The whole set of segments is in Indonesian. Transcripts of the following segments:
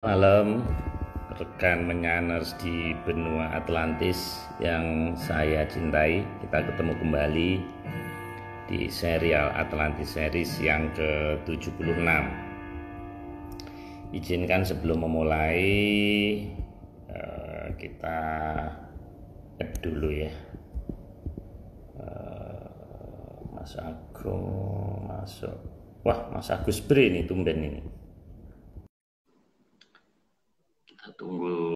Malam rekan menyaners di benua Atlantis yang saya cintai. Kita ketemu kembali di serial Atlantis series yang ke-76. Izinkan sebelum memulai kita add dulu ya. Mas Agung masuk. Wah, Mas Agus Bre nih tumben ini. Kita tunggu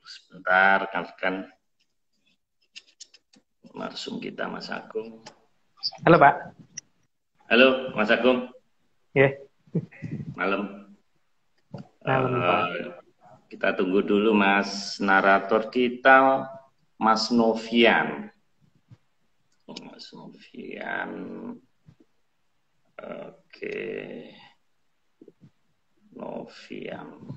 sebentar kan narsum kita Mas Agung. Halo Pak. Halo Mas Agung. Ya. Malam. Malam Pak. Kita tunggu dulu Mas narator kita, Mas Novian. Mas Novian. Oke. Novian.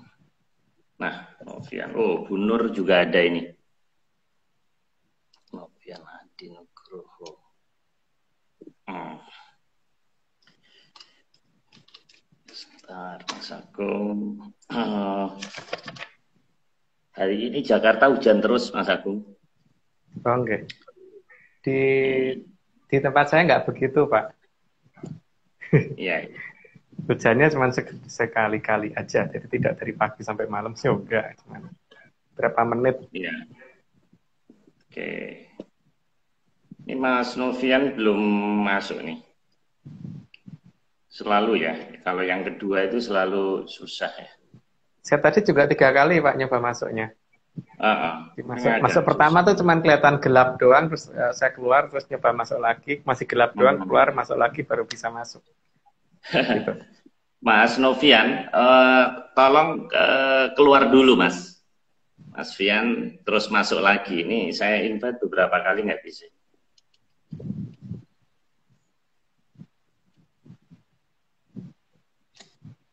Nah, Novian. Oh, Bu Nur juga ada ini. Novian Adi Nugroho. Sebentar, Mas Agung. Hari ini Jakarta hujan terus, Mas Agung. Oh, enggak. Di tempat saya nggak begitu, Pak. Iya. Hujannya cuma sekali-kali aja, jadi tidak dari pagi sampai malam sih enggak, cuma berapa menit. Iya. Oke. Ini Mas Novian belum masuk nih. Selalu ya, kalau yang kedua itu selalu susah ya. Saya tadi juga 3 kali Pak nyoba masuknya. Masuk pertama tuh cuma kelihatan gelap doang, terus saya keluar, terus nyoba masuk lagi, masih gelap doang, keluar, masuk lagi, baru bisa masuk. Gitu. Mas Novian, tolong keluar dulu Mas. Mas Vian, terus masuk lagi. Ini saya invite beberapa kali nggak bisa.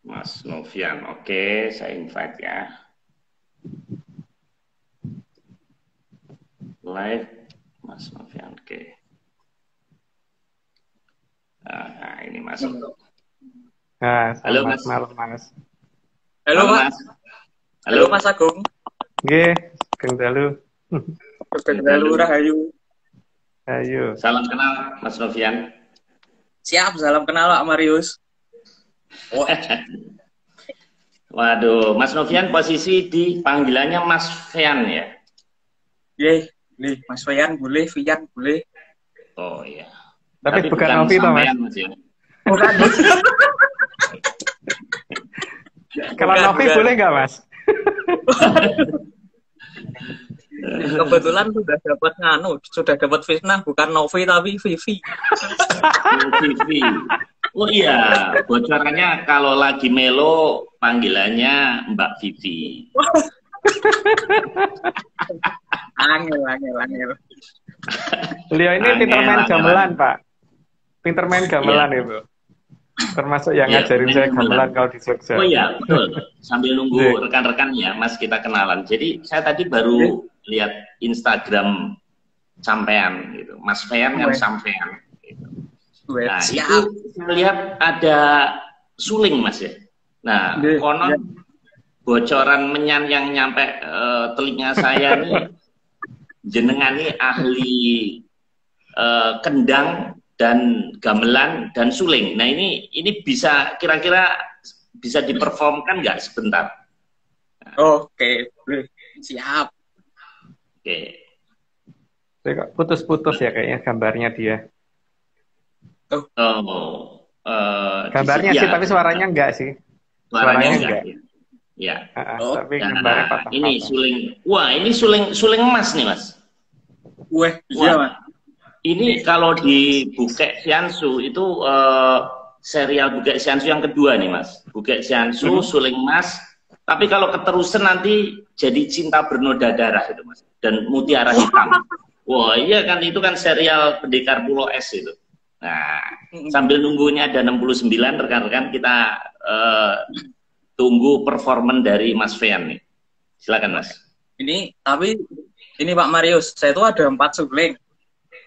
Mas Novian, oke, saya invite ya. Live, Mas Novian, oke. Nah, ini masuk. Nah, halo Mas. Malam Mas. Halo Mas. Halo Mas Agung. Nggih, Kang Dalu. Kang Dalu rahayu. Ayo. Salam kenal Mas Novian. Siap, salam kenal Pak Marius. Oh. Waduh, Mas Novian posisi di panggilannya Mas Vian ya? Iya, nih Mas Vian boleh, Vian boleh. Oh iya. Tapi bukan Novi toh Mas? Ya? Bukan. Kalau Novi boleh nggak Mas? Kebetulan sudah dapat fitnah, bukan Novi tapi Vivi. Vivi. Oh iya, bocorannya kalau lagi melo panggilannya Mbak Vivi. Angel. Beliau ini pinter main gamelan, Pak. Pinter main gamelan itu. Termasuk yang ngajarin saya gamelan kalau di Jogja. Oh iya, betul. Sambil nunggu rekan-rekan ya, Mas, kita kenalan. Jadi saya tadi baru lihat Instagram sampean gitu. Mas Fean kan sampean gitu. Nah, itu saya lihat ada suling Mas ya. Nah, konon bocoran menyan yang nyampe telinga saya nih, jenengan nih ahli kendang dan gamelan dan suling. Nah ini bisa kira-kira bisa diperformkan nggak sebentar? Oke, siap. Oke. Putus-putus ya kayaknya gambarnya dia. Gambarnya sih, tapi suaranya enggak sih. Suaranya enggak. Ya. Tapi gambarnya patah-patah. Ini suling. Wah, ini suling emas nih, Mas. Wah, iya, Mas. Ini kalau di Bukek Siansu itu serial Bukek Siansu yang kedua nih, Mas. Bukek Siansu, suling emas. Tapi kalau keterusan nanti jadi Cinta Bernoda Darah itu, Mas. Dan Mutiara Hitam. Wah, iya kan, itu kan serial Pendekar Pulau Es itu. Nah, sambil nunggunya ada 69, rekan-rekan kita tunggu performan dari Mas Fean nih. Silakan, Mas. Ini Pak Marius, saya itu ada 4 suling.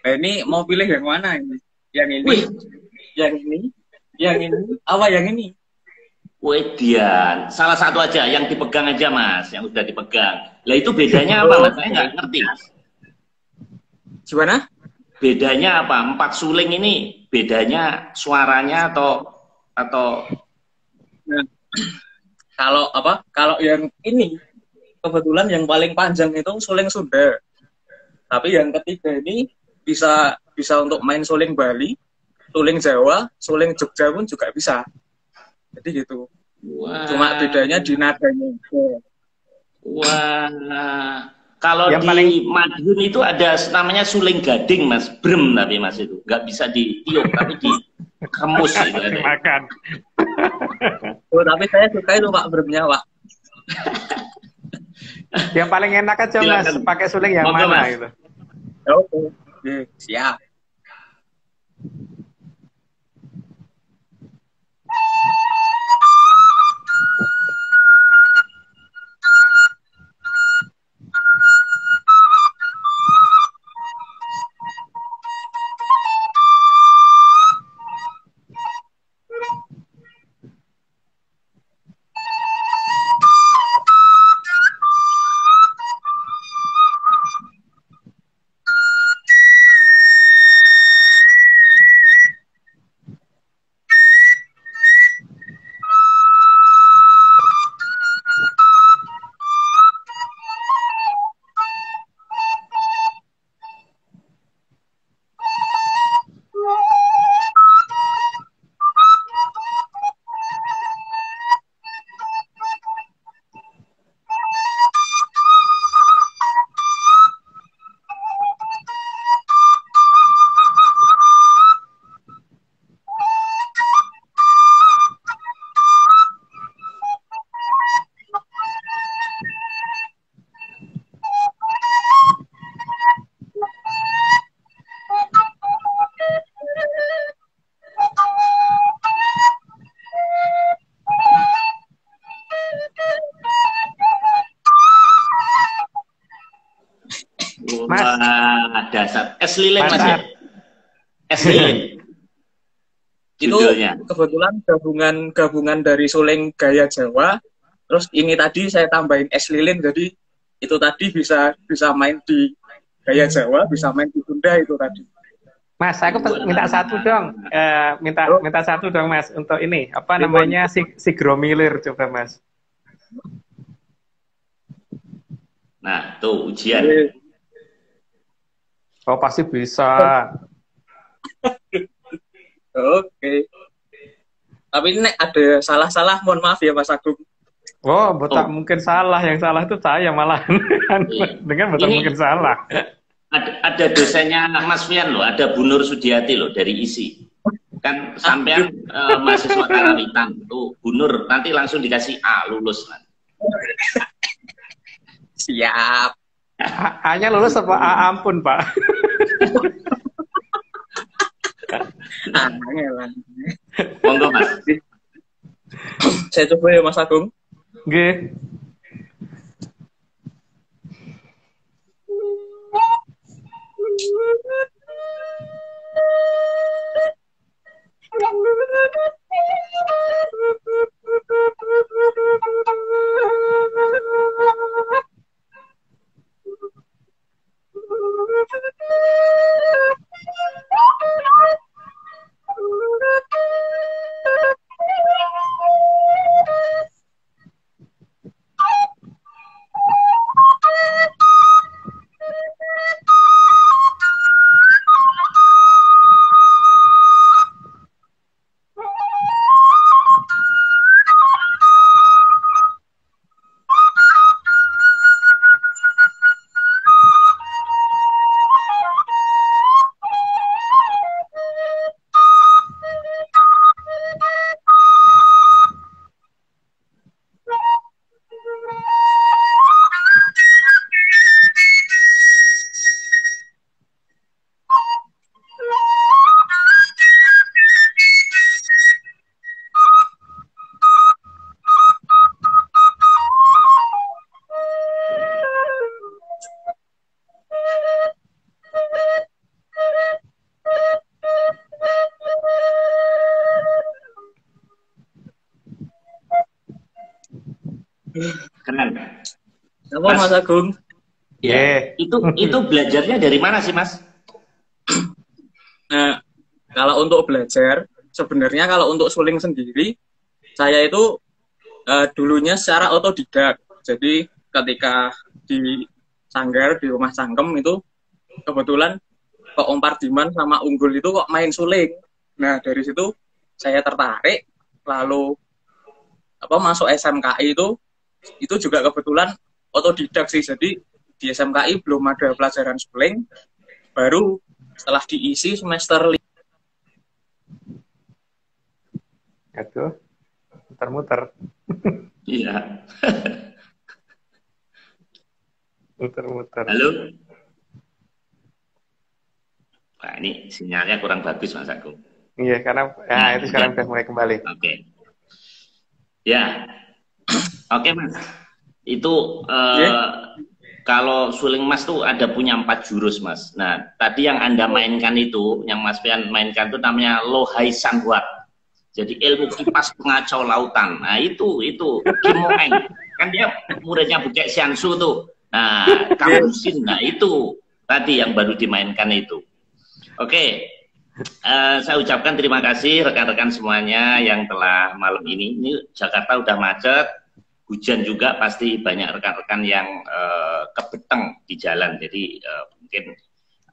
Nah, ini mau pilih yang mana ini? Yang ini? Yang ini? Yang ini? Apa yang ini? Wedian, salah satu aja yang dipegang aja Mas, yang udah dipegang. Lah itu bedanya apa Mas? Saya nggak ngerti Mas. Gimana? Bedanya apa? 4 suling ini bedanya suaranya atau Nah, kalau apa? Kalau yang ini kebetulan yang paling panjang itu suling Sunda. Tapi yang ketiga ini bisa untuk main suling Bali, suling Jawa, suling Jogja pun juga bisa. Jadi gitu. Wah. Cuma bedanya di nadanya. Wah. Kalau yang di paling... Madiun itu ada namanya suling gading Mas, brem tapi Mas itu nggak bisa ditiup tapi dikemus itu ada. Makan. Oh, tapi saya suka itu Pak bremnya Pak. Yang paling enak aja Mas, pakai suling yang mana Mas? Itu? Oke, siap. Wah, dasar es lilin Mas ya? Es lilin. Itu kebetulan gabungan dari suling gaya Jawa. Terus ini tadi saya tambahin es lilin, jadi itu tadi bisa main di gaya Jawa, bisa main di Sunda itu tadi. Mas, aku minta satu dong, minta satu dong Mas untuk ini apa namanya si gromilir coba Mas. Nah, tuh ujian. Oh pasti bisa. Oke. Tapi ini ada salah-salah, mohon maaf ya Mas Agung. Oh, tak mungkin salah, yang salah itu saya malah. Dengan betul mungkin salah. Ada dosennya Mas Fian loh, ada Bu Nur Sudiati loh dari ISI. Kan sampean mahasiswa karawitan tuh Bu Nur nanti langsung dikasih A lulus nanti. Siap. A-nya lulus apa A ampun Pak? Monggo Mas. Saya coba ya Mas Agung. Oke. Keren. Apa Mas Agung? Ya, itu belajarnya dari mana sih, Mas? Nah, kalau untuk belajar, sebenarnya kalau untuk suling sendiri, saya itu dulunya secara otodidak. Jadi ketika di Sanggar, di Rumah Cangkem itu, kebetulan kok Om Pardiman sama Unggul itu kok main suling. Nah, dari situ saya tertarik, lalu masuk SMKI itu juga kebetulan otodidak sih. Jadi di SMKI belum ada pelajaran suling, baru setelah diisi semester 5. Aduh, muter-muter. Iya. Muter-muter. Halo? Nah, ini sinyalnya kurang bagus, Mas Agung. Iya, karena itu sekarang sudah mulai kembali. Oke. Ya. Oke, Mas. Itu kalau suling Mas tuh ada punya 4 jurus, Mas. Nah, tadi yang Anda mainkan itu, yang Mas Fian mainkan itu namanya Lohai Sanghwat. Jadi ilmu kipas pengacau lautan. Nah, itu Kim Mo Eng. Kan dia muridnya Bukek Xiansu tuh. Nah, Kamusin. Nah, itu tadi yang baru dimainkan itu. Oke. Saya ucapkan terima kasih rekan-rekan semuanya yang telah malam ini. Ini Jakarta udah macet. Hujan juga, pasti banyak rekan-rekan yang kebeteng di jalan, jadi mungkin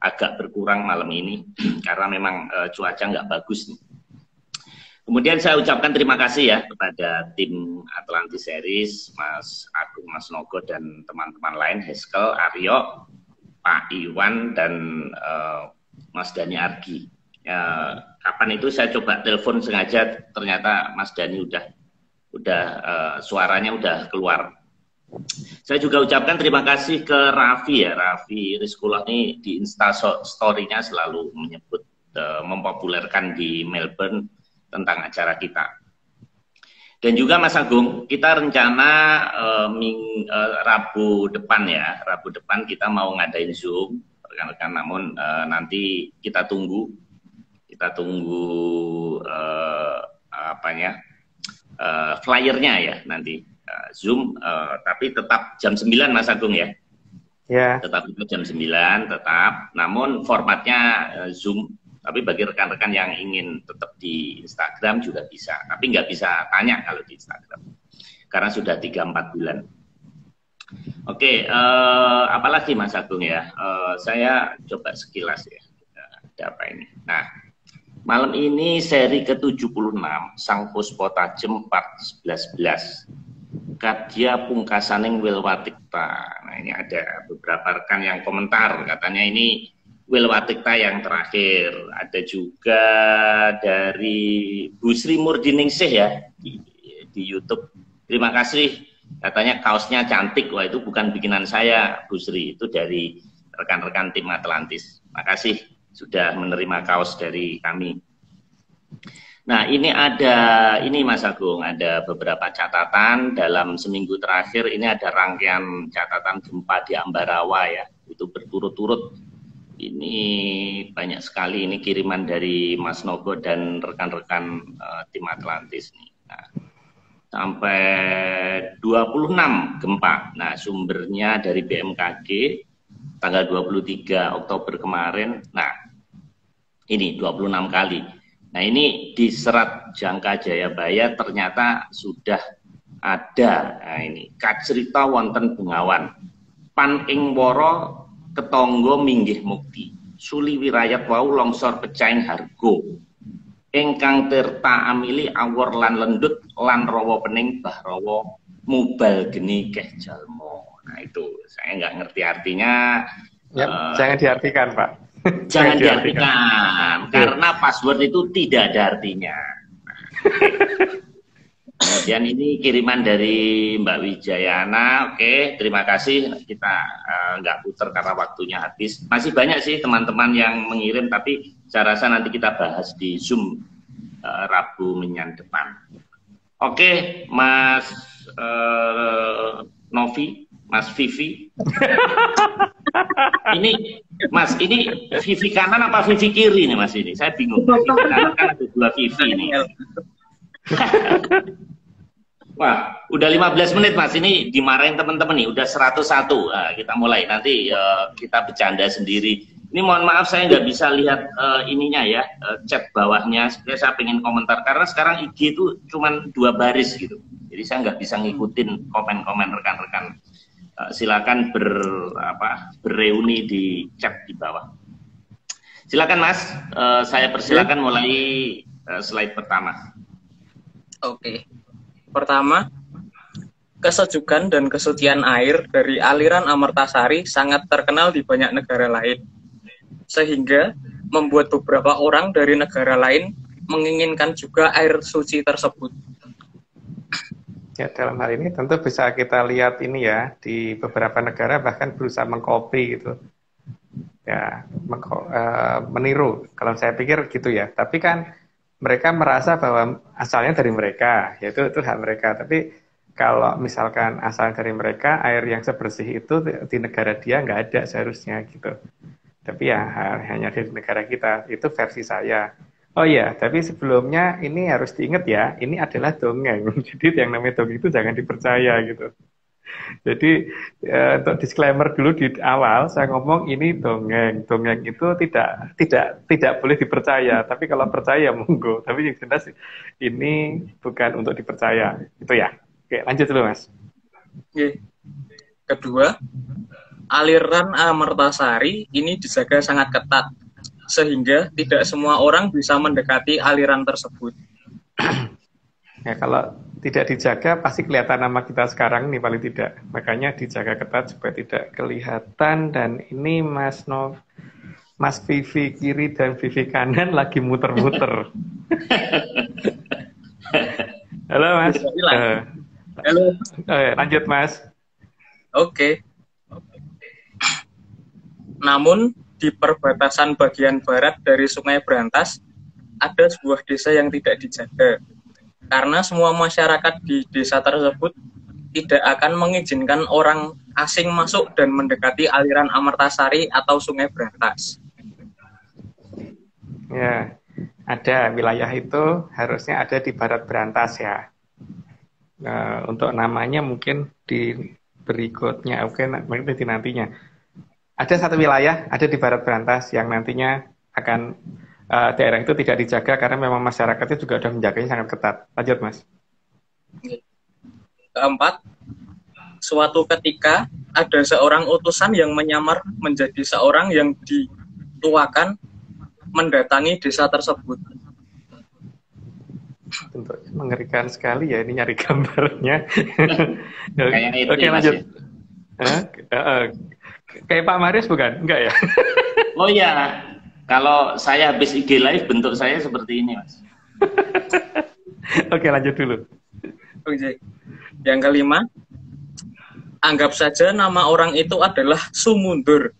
agak berkurang malam ini karena memang cuaca nggak bagus nih. Kemudian saya ucapkan terima kasih ya kepada tim Atlantis Series, Mas Agung, Mas Nogo, dan teman-teman lain, Heskel, Aryo, Pak Iwan, dan Mas Dani Argi. Kapan itu saya coba telepon sengaja, ternyata Mas Dani udah suaranya udah keluar. Saya juga ucapkan terima kasih ke Raffi ya, Raffi Rizkullah ini di Insta story-nya selalu menyebut mempopulerkan di Melbourne tentang acara kita. Dan juga Mas Agung, kita rencana Rabu depan ya, Rabu depan kita mau ngadain Zoom, rekan-rekan, namun nanti kita tunggu flyernya ya nanti Zoom, tapi tetap jam 9 Mas Agung ya. Ya. Tetap itu jam 9 tetap, namun formatnya Zoom. Tapi bagi rekan-rekan yang ingin tetap di Instagram juga bisa, tapi nggak bisa tanya kalau di Instagram karena sudah 3-4 bulan. Oke, apalagi Mas Agung ya, saya coba sekilas ya, ada apa ini. Nah, malam ini seri ke-76 Sang Puspa Tajem part 11 Kadya Pungkasaning Wilwatikta. Nah, ini ada beberapa rekan yang komentar, katanya ini Wilwatikta yang terakhir. Ada juga dari Bu Sri Murdiningsih ya di YouTube. Terima kasih, katanya kaosnya cantik. Wah, itu bukan bikinan saya Bu Sri, itu dari rekan-rekan tim Atlantis. Makasih sudah menerima kaos dari kami. Nah, ini Mas Agung, ada beberapa catatan dalam seminggu terakhir. Ini ada rangkaian catatan gempa di Ambarawa ya, itu berturut-turut. Ini banyak sekali, ini kiriman dari Mas Nogo dan rekan-rekan tim Atlantis nih. Nah, sampai 26 gempa. Nah, sumbernya dari BMKG tanggal 23 Oktober kemarin. Nah, ini 26 kali. Nah, ini di Serat Jangka Jayabaya ternyata sudah ada. Nah, ini Kacrita wonten Bengawan. Pan ing wara ketangga minggih mukti. Suli wirayat wau longsor pecahing hargo. Ingkang tirta amili awor lan lendut lan rawa pening bahrawa mubal geni keh jalma. Nah, itu saya nggak ngerti artinya. Yep, jangan diartikan, Pak. Jangan diartikan, karena password itu tidak ada artinya. Kemudian ini kiriman dari Mbak Wijayana. Oke, terima kasih. Kita nggak putar karena waktunya habis. Masih banyak sih teman-teman yang mengirim, tapi saya rasa nanti kita bahas di Zoom Rabu Menyan depan. Oke, Mas Novi, Mas Vivi. Ini Mas, ini Vivi kanan apa Vivi kiri nih Mas ini? Saya bingung. Vivi kanan kan ada 2 Vivi nih. Wah, udah 15 menit Mas, ini dimarahin teman-teman nih, udah 101. Nah, kita mulai, nanti kita bercanda sendiri. Ini mohon maaf saya nggak bisa lihat ininya ya, chat bawahnya. Sebenarnya saya pengen komentar, karena sekarang IG itu cuma 2 baris gitu. Jadi saya nggak bisa ngikutin komen-komen rekan-rekan. Silakan berreuni di chat di bawah. Silakan Mas, saya persilakan mulai slide pertama. Oke. Pertama, kesejukan dan kesucian air dari aliran Amartasari sangat terkenal di banyak negara lain, sehingga membuat beberapa orang dari negara lain menginginkan juga air suci tersebut. Ya, dalam hal ini tentu bisa kita lihat ini ya, di beberapa negara bahkan berusaha mengcopy gitu. Ya, meniru. Kalau saya pikir gitu ya. Tapi kan mereka merasa bahwa asalnya dari mereka, yaitu itu hak mereka. Tapi kalau misalkan asal dari mereka, air yang sebersih itu di negara dia nggak ada seharusnya gitu. Tapi ya hanya di negara kita, itu versi saya. Oh iya, tapi sebelumnya ini harus diingat ya, ini adalah dongeng. Jadi yang namanya dongeng itu jangan dipercaya gitu. Jadi untuk disclaimer dulu di awal saya ngomong ini dongeng. Dongeng itu tidak boleh dipercaya. Tapi kalau percaya monggo. Tapi yang jelas ini bukan untuk dipercaya. Itu ya. Oke, lanjut dulu Mas. Oke. Kedua, aliran Amartasari ini dijaga sangat ketat sehingga tidak semua orang bisa mendekati aliran tersebut. Ya, kalau tidak dijaga pasti kelihatan nama kita sekarang nih paling tidak. Makanya dijaga ketat supaya tidak kelihatan. Dan ini Mas Vivi kiri dan Vivi kanan lagi muter-muter. Halo Mas. Halo. Lanjut Mas. Oke. Namun di perbatasan bagian barat dari Sungai Brantas ada sebuah desa yang tidak dijaga. Karena semua masyarakat di desa tersebut tidak akan mengizinkan orang asing masuk dan mendekati aliran Amartasari atau Sungai Brantas. Ya, ada wilayah itu harusnya ada di Barat Brantas ya. Untuk namanya mungkin di berikutnya, oke, mungkin di nantinya. Ada satu wilayah ada di Barat Brantas yang nantinya akan daerah itu tidak dijaga karena memang masyarakatnya juga sudah menjaganya sangat ketat. Lanjut Mas. Keempat, suatu ketika ada seorang utusan yang menyamar menjadi seorang yang dituakan mendatangi desa tersebut. Tentu mengerikan sekali ya, ini nyari gambarnya. Oke, lanjut. Kayak Pak Marius bukan? Enggak ya? Oh iya, kalau saya habis IG live bentuk saya seperti ini Mas. Oke, lanjut dulu. Oke. Yang kelima, anggap saja nama orang itu adalah Sumundur.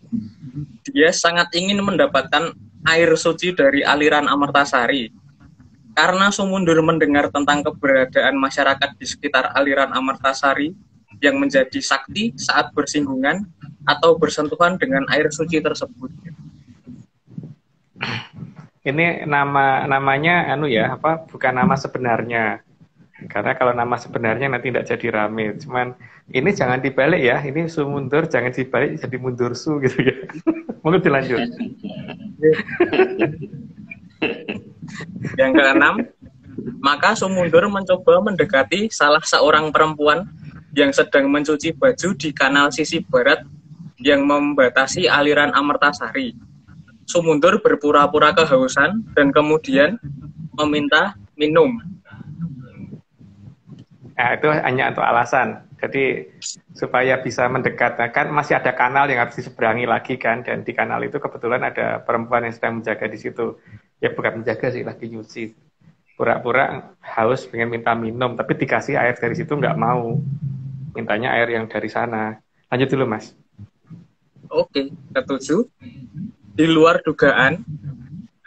Dia sangat ingin mendapatkan air suci dari aliran Amartasari. Karena Sumundur mendengar tentang keberadaan masyarakat di sekitar aliran Amartasari yang menjadi sakti saat bersinggungan atau bersentuhan dengan air suci tersebut. Ini namanya bukan nama sebenarnya. Karena kalau nama sebenarnya nanti tidak jadi rame. Cuman ini jangan dibalik ya. Ini Sumundur jangan dibalik jadi Mundursu gitu ya. Mungkin dilanjut. Yang keenam, maka Sumundur mencoba mendekati salah seorang perempuan yang sedang mencuci baju di kanal sisi barat yang membatasi aliran Amartasari. Sumundur berpura-pura kehausan dan kemudian meminta minum. Nah, itu hanya untuk alasan. Jadi supaya bisa mendekat, kan masih ada kanal yang harus diseberangi lagi kan, dan di kanal itu kebetulan ada perempuan yang sedang menjaga di situ. Ya bukan menjaga sih, lagi nyuci. Pura-pura haus pengen minta minum, tapi dikasih air dari situ nggak mau. Mintanya air yang dari sana. Lanjut dulu Mas. Oke, ketujuh. Di luar dugaan,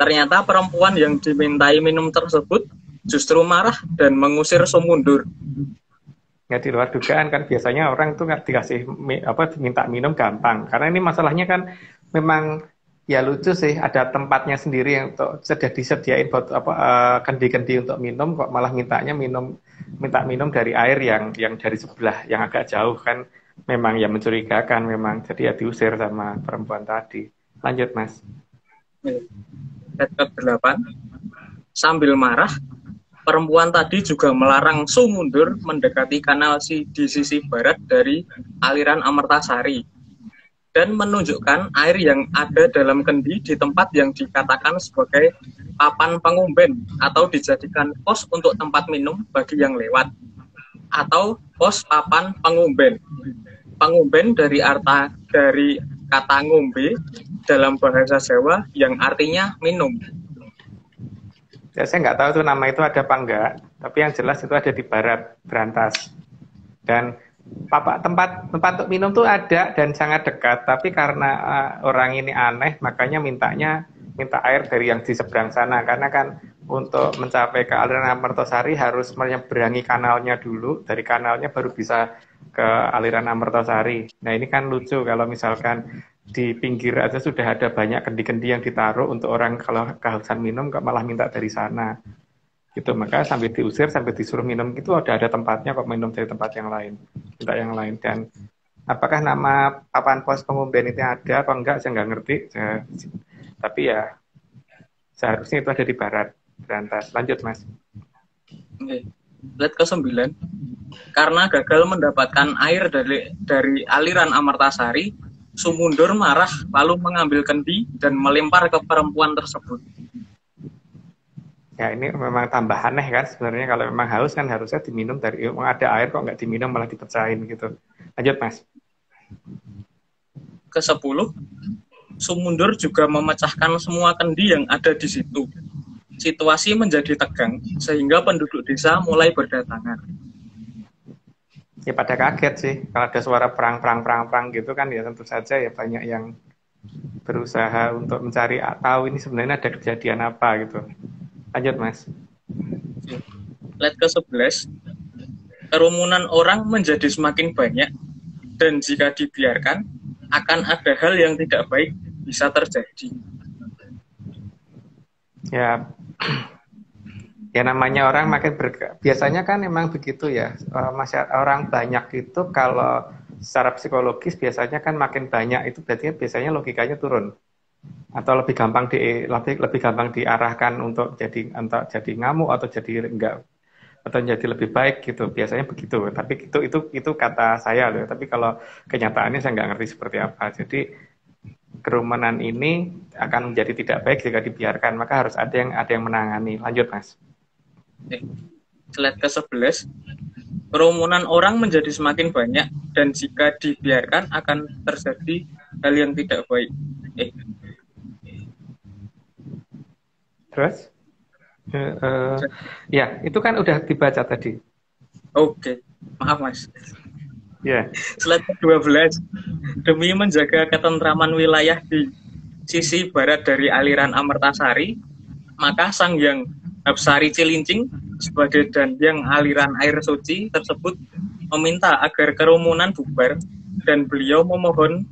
ternyata perempuan yang dimintai minum tersebut justru marah dan mengusir Sumundur. Ya, di luar dugaan kan biasanya orang tuh nggak dikasih minta minum gampang. Karena ini masalahnya kan memang ya lucu sih, ada tempatnya sendiri yang sudah disediain buat kendi-kendi untuk minum, kok malah mintanya minum minta minum dari air yang dari sebelah, yang agak jauh kan, memang ya mencurigakan memang, jadi ya diusir sama perempuan tadi. Lanjut Mas. Ayat ke-8, sambil marah, perempuan tadi juga melarang Su mundur mendekati kanal di sisi barat dari aliran Amertasari dan menunjukkan air yang ada dalam kendi di tempat yang dikatakan sebagai papan pengumben atau dijadikan pos untuk tempat minum bagi yang lewat, atau pos papan pengumben. Pengumben dari kata ngombe dalam bahasa Jawa yang artinya minum. Ya, saya nggak tahu tuh nama itu ada apa enggak, tapi yang jelas itu ada di barat Brantas. Dan tempat untuk minum tuh ada dan sangat dekat, tapi karena orang ini aneh, makanya minta air dari yang di seberang sana, karena kan untuk mencapai ke aliran Amertasari harus menyeberangi kanalnya dulu, dari kanalnya baru bisa ke aliran Amertasari. Nah ini kan lucu kalau misalkan di pinggir aja sudah ada banyak kendi-kendi yang ditaruh untuk orang kalau kehausan minum, kok malah minta dari sana. Gitu, maka sambil diusir, sambil disuruh minum itu ada tempatnya kok minum dari tempat yang lain, minta yang lain. Dan apakah nama papan pos pengumben itu ada apa enggak, saya nggak ngerti. Tapi ya seharusnya itu ada di barat Brantas. Lanjut Mas. Oke. Slide ke-9, karena gagal mendapatkan air dari aliran Amertasari, Su mundur marah lalu mengambil kendi dan melempar ke perempuan tersebut. Ya ini memang tambah aneh kan sebenarnya, kalau memang haus kan harusnya diminum dari ada air, kok nggak diminum malah dipecahin gitu. Lanjut Mas. Ke-10, Su mundur juga memecahkan semua kendi yang ada di situ. Situasi menjadi tegang sehingga penduduk desa mulai berdatangan. Ya pada kaget sih kalau ada suara perang gitu kan, ya tentu saja ya banyak yang berusaha untuk mencari tahu ini sebenarnya ada kejadian apa gitu. Lanjut Mas. Slide ke-11, kerumunan orang menjadi semakin banyak dan jika dibiarkan akan ada hal yang tidak baik bisa terjadi. Ya namanya orang makin biasanya kan memang begitu ya, orang banyak itu kalau secara psikologis biasanya kan makin banyak itu berarti biasanya logikanya turun atau lebih gampang diarahkan untuk jadi ngamuk atau jadi enggak atau jadi lebih baik gitu, biasanya begitu. Tapi itu kata saya loh, tapi kalau kenyataannya saya nggak ngerti seperti apa. Jadi kerumunan ini akan menjadi tidak baik jika dibiarkan, maka harus ada yang menangani. Lanjut Mas. Slide ke-11, kerumunan orang menjadi semakin banyak dan jika dibiarkan akan terjadi hal yang tidak baik. Terus? Ya, itu kan udah dibaca tadi. Oke, maaf Mas. Ya. Slide ke-12, demi menjaga ketentraman wilayah di sisi barat dari aliran Amertasari, maka Sang Hyang Hapsari Cilincing sebagai dandiang aliran air suci tersebut meminta agar kerumunan bubar dan beliau memohon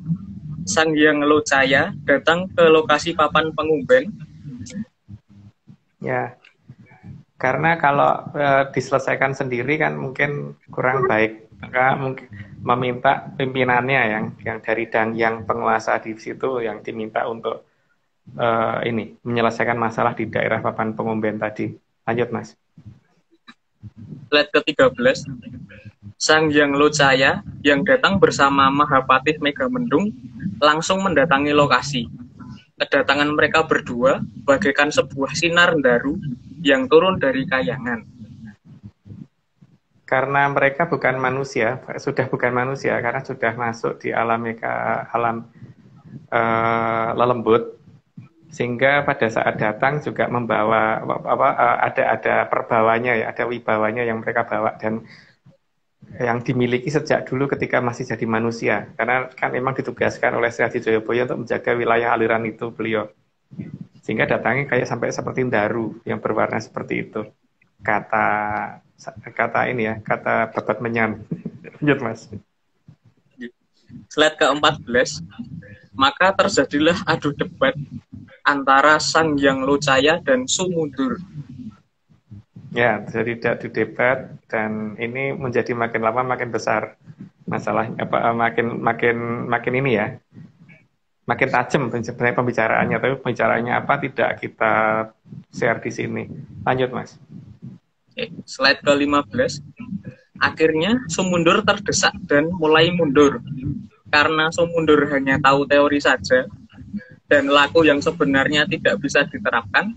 Sang Hyang Locaya datang ke lokasi papan pengumben. Ya, karena kalau diselesaikan sendiri kan mungkin kurang baik, maka mungkin meminta pimpinannya yang dari yang penguasa di situ yang diminta untuk menyelesaikan masalah di daerah papan pengumben tadi. Lanjut Mas. Slide ke-13, Sang Hyang Locaya yang datang bersama Mahapatih Megamendung langsung mendatangi lokasi. Kedatangan mereka berdua bagaikan sebuah sinar daru yang turun dari kayangan. Karena mereka bukan manusia, sudah bukan manusia, karena sudah masuk di alam lelembut, sehingga pada saat datang juga membawa ada perbawanya ya, ada wibawanya yang mereka bawa dan yang dimiliki sejak dulu ketika masih jadi manusia, karena kan memang ditugaskan oleh Sri Adi Joyoboyo untuk menjaga wilayah aliran itu beliau, sehingga datangnya kayak sampai seperti daru yang berwarna seperti itu, kata ini ya, kata babat menyan. Lanjut Mas. Slide ke-14, maka terjadilah adu debat antara Sang Hyang Locaya dan Su mundur. Ya, jadi tidak didebat dan ini menjadi makin lama makin besar masalahnya, makin ini ya, makin tajam sebenarnya pembicaraannya, tapi pembicaraannya apa tidak kita share di sini. Lanjut, Mas. Slide ke-15. Akhirnya Sumundur terdesak dan mulai mundur. Karena Sumundur hanya tahu teori saja dan laku yang sebenarnya tidak bisa diterapkan,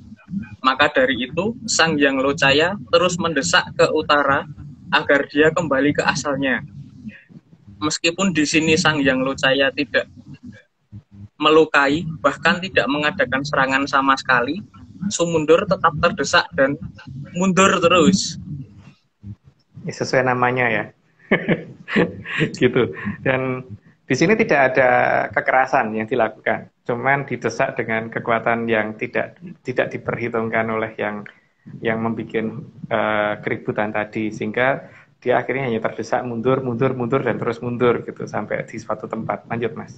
maka dari itu Sang Hyang Locaya terus mendesak ke utara agar dia kembali ke asalnya. Meskipun di sini Sang Hyang Locaya tidak melukai, bahkan tidak mengadakan serangan sama sekali, Sumundur tetap terdesak dan mundur terus. Ini sesuai namanya ya. Gitu. Dan di sini tidak ada kekerasan yang dilakukan, cuman didesak dengan kekuatan yang tidak diperhitungkan oleh yang membuat keributan tadi, sehingga dia akhirnya hanya terdesak mundur dan terus mundur gitu sampai di suatu tempat. Lanjut, Mas.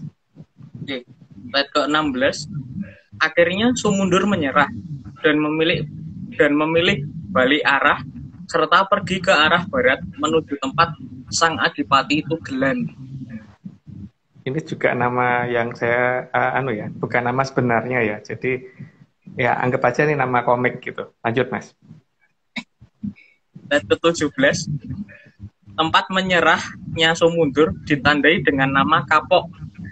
Oke. Slide ke-16. Akhirnya Sumundur menyerah dan memilih balik arah serta pergi ke arah barat menuju tempat Sang Adipati Tugelan. Ini juga nama yang saya bukan nama sebenarnya ya. Jadi ya anggap aja ini nama komik gitu. Lanjut, Mas. Slide ke-17. Tempat menyerahnya Sumundur ditandai dengan nama Kapok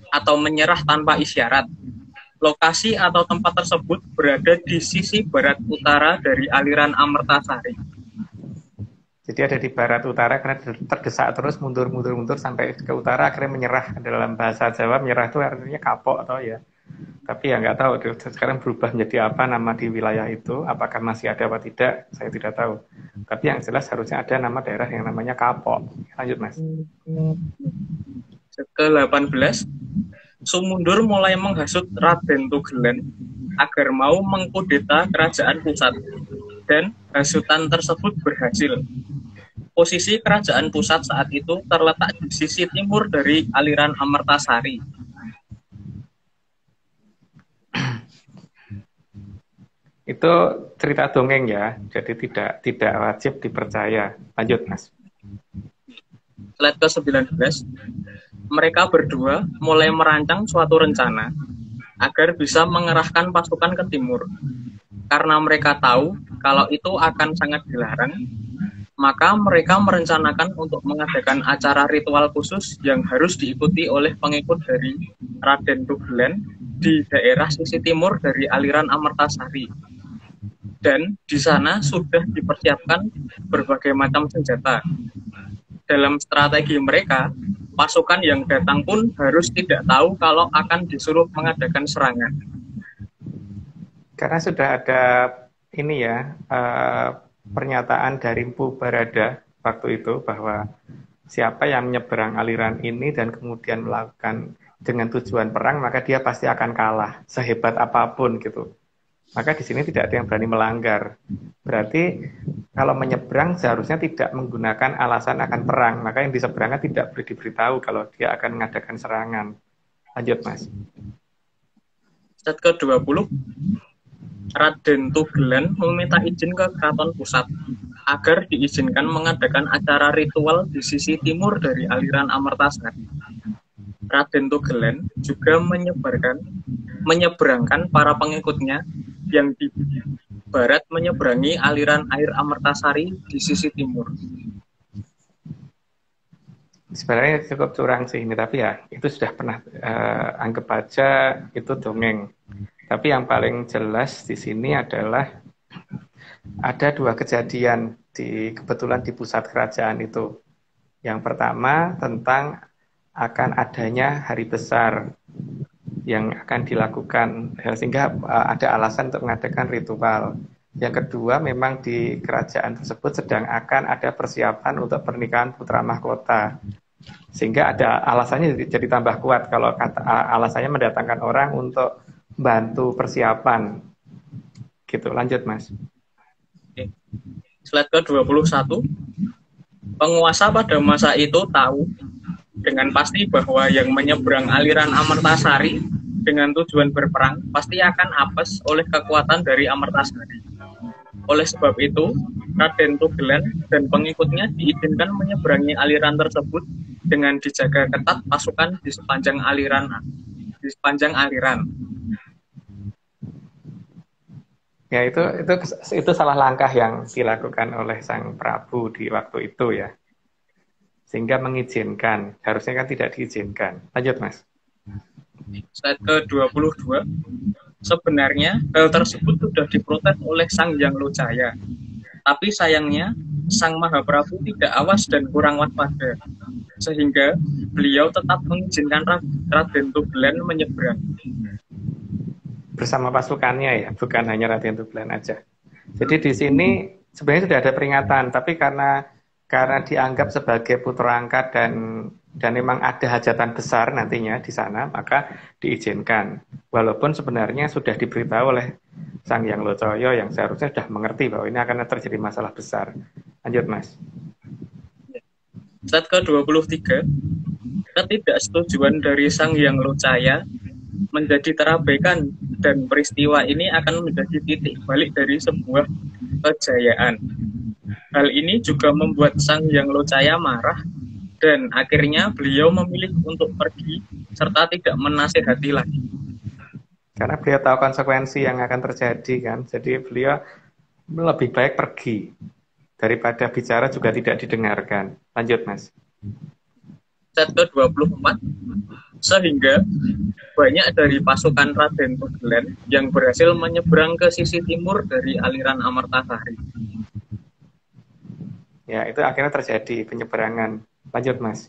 atau menyerah tanpa isyarat. Lokasi atau tempat tersebut berada di sisi barat utara dari aliran Amertasari. Jadi ada di barat utara karena terdesak terus mundur sampai ke utara, akhirnya menyerah. Dalam bahasa Jawa menyerah itu artinya kapok atau ya. Tapi ya nggak tahu sekarang berubah menjadi apa nama di wilayah itu, apakah masih ada apa tidak, saya tidak tahu. Tapi yang jelas harusnya ada nama daerah yang namanya Kapok. Lanjut, Mas. Ke-18. Sumundur mulai menghasut Raden Tugelan agar mau mengkudeta kerajaan pusat, dan hasutan tersebut berhasil. Posisi kerajaan pusat saat itu terletak di sisi timur dari aliran Amertasari. Itu cerita dongeng ya, jadi tidak wajib dipercaya. Lanjut, Mas. Slide ke-19. Mereka berdua mulai merancang suatu rencana agar bisa mengerahkan pasukan ke timur. Karena mereka tahu kalau itu akan sangat dilarang, maka mereka merencanakan untuk mengadakan acara ritual khusus yang harus diikuti oleh pengikut dari Raden Tugelan di daerah sisi timur dari aliran Amertasari. Dan di sana sudah dipersiapkan berbagai macam senjata. Dalam strategi mereka, pasukan yang datang pun harus tidak tahu kalau akan disuruh mengadakan serangan. Karena sudah ada ini ya, pernyataan dari Mpu Barada waktu itu bahwa siapa yang menyeberang aliran ini dan kemudian melakukan dengan tujuan perang, maka dia pasti akan kalah sehebat apapun gitu. Maka di sini tidak ada yang berani melanggar. Berarti kalau menyeberang seharusnya tidak menggunakan alasan akan perang. Maka yang diseberangkan tidak boleh diberitahu kalau dia akan mengadakan serangan. Lanjut, Mas. Slide ke-20. Raden Tugelan meminta izin ke keraton pusat agar diizinkan mengadakan acara ritual di sisi timur dari aliran Amertasari. Raden Tugelan juga menyeberangkan para pengikutnya yang di barat menyeberangi aliran air Amertasari di sisi timur. Sebenarnya cukup curang sih ini, tapi ya itu sudah pernah anggap aja itu dongeng. Tapi yang paling jelas di sini adalah ada dua kejadian kebetulan di pusat kerajaan itu. Yang pertama tentang akan adanya hari besar yang akan dilakukan sehingga ada alasan untuk mengadakan ritual. Yang kedua memang di kerajaan tersebut sedang akan ada persiapan untuk pernikahan putra mahkota. Sehingga ada alasannya jadi tambah kuat kalau alasannya mendatangkan orang untuk bantu persiapan. Gitu, lanjut, Mas. Oke. Slide ke-21. Penguasa pada masa itu tahu dengan pasti bahwa yang menyeberang aliran Amertasari dengan tujuan berperang pasti akan apes oleh kekuatan dari Amertasari. Oleh sebab itu, Raden Tugelan dan pengikutnya diizinkan menyeberangi aliran tersebut dengan dijaga ketat pasukan di sepanjang aliran. Ya, itu salah langkah yang dilakukan oleh Sang Prabu di waktu itu ya. Sehingga mengizinkan, harusnya kan tidak diizinkan. Lanjut, Mas. Slide ke-22. Sebenarnya hal tersebut sudah diprotes oleh Sang Hyang Lojaya. Tapi sayangnya Sang Mahaprabu tidak awas dan kurang waspada, sehingga beliau tetap mengizinkan Raden Tugelan menyeberang. Bersama pasukannya ya, bukan hanya Raden Tugelan aja. Jadi di sini sebenarnya sudah ada peringatan, tapi karena dianggap sebagai putra angkat dan memang ada hajatan besar nantinya di sana, maka diizinkan. Walaupun sebenarnya sudah diberitahu oleh Sang Hyang Lojaya yang seharusnya sudah mengerti bahwa ini akan terjadi masalah besar. Lanjut, Mas. Slide ke-23. Ketidaksetujuan dari Sang Hyang Lojaya menjadi terabaikan dan peristiwa ini akan menjadi titik balik dari sebuah kejayaan. Hal ini juga membuat Sang Hyang Lojaya marah dan akhirnya beliau memilih untuk pergi serta tidak menasihati lagi. Karena beliau tahu konsekuensi yang akan terjadi kan, jadi beliau lebih baik pergi daripada bicara juga tidak didengarkan. Lanjut, Mas. Slide ke-24. Sehingga banyak dari pasukan Raden Tugelan yang berhasil menyeberang ke sisi timur dari aliran Amertasari. Ya, itu akhirnya terjadi penyeberangan. Lanjut, Mas.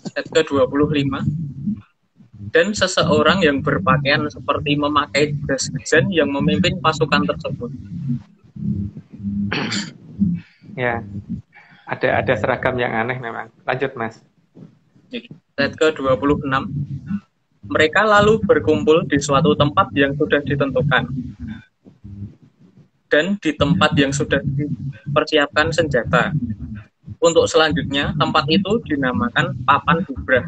Slide ke-25. Dan seseorang yang berpakaian seperti memakai jas hujan yang memimpin pasukan tersebut. Ya, ada seragam yang aneh memang. Lanjut, Mas. Slide ke-26. Mereka lalu berkumpul di suatu tempat yang sudah ditentukan. Dan di tempat yang sudah dipersiapkan senjata. Untuk selanjutnya, tempat itu dinamakan Papan Bubrah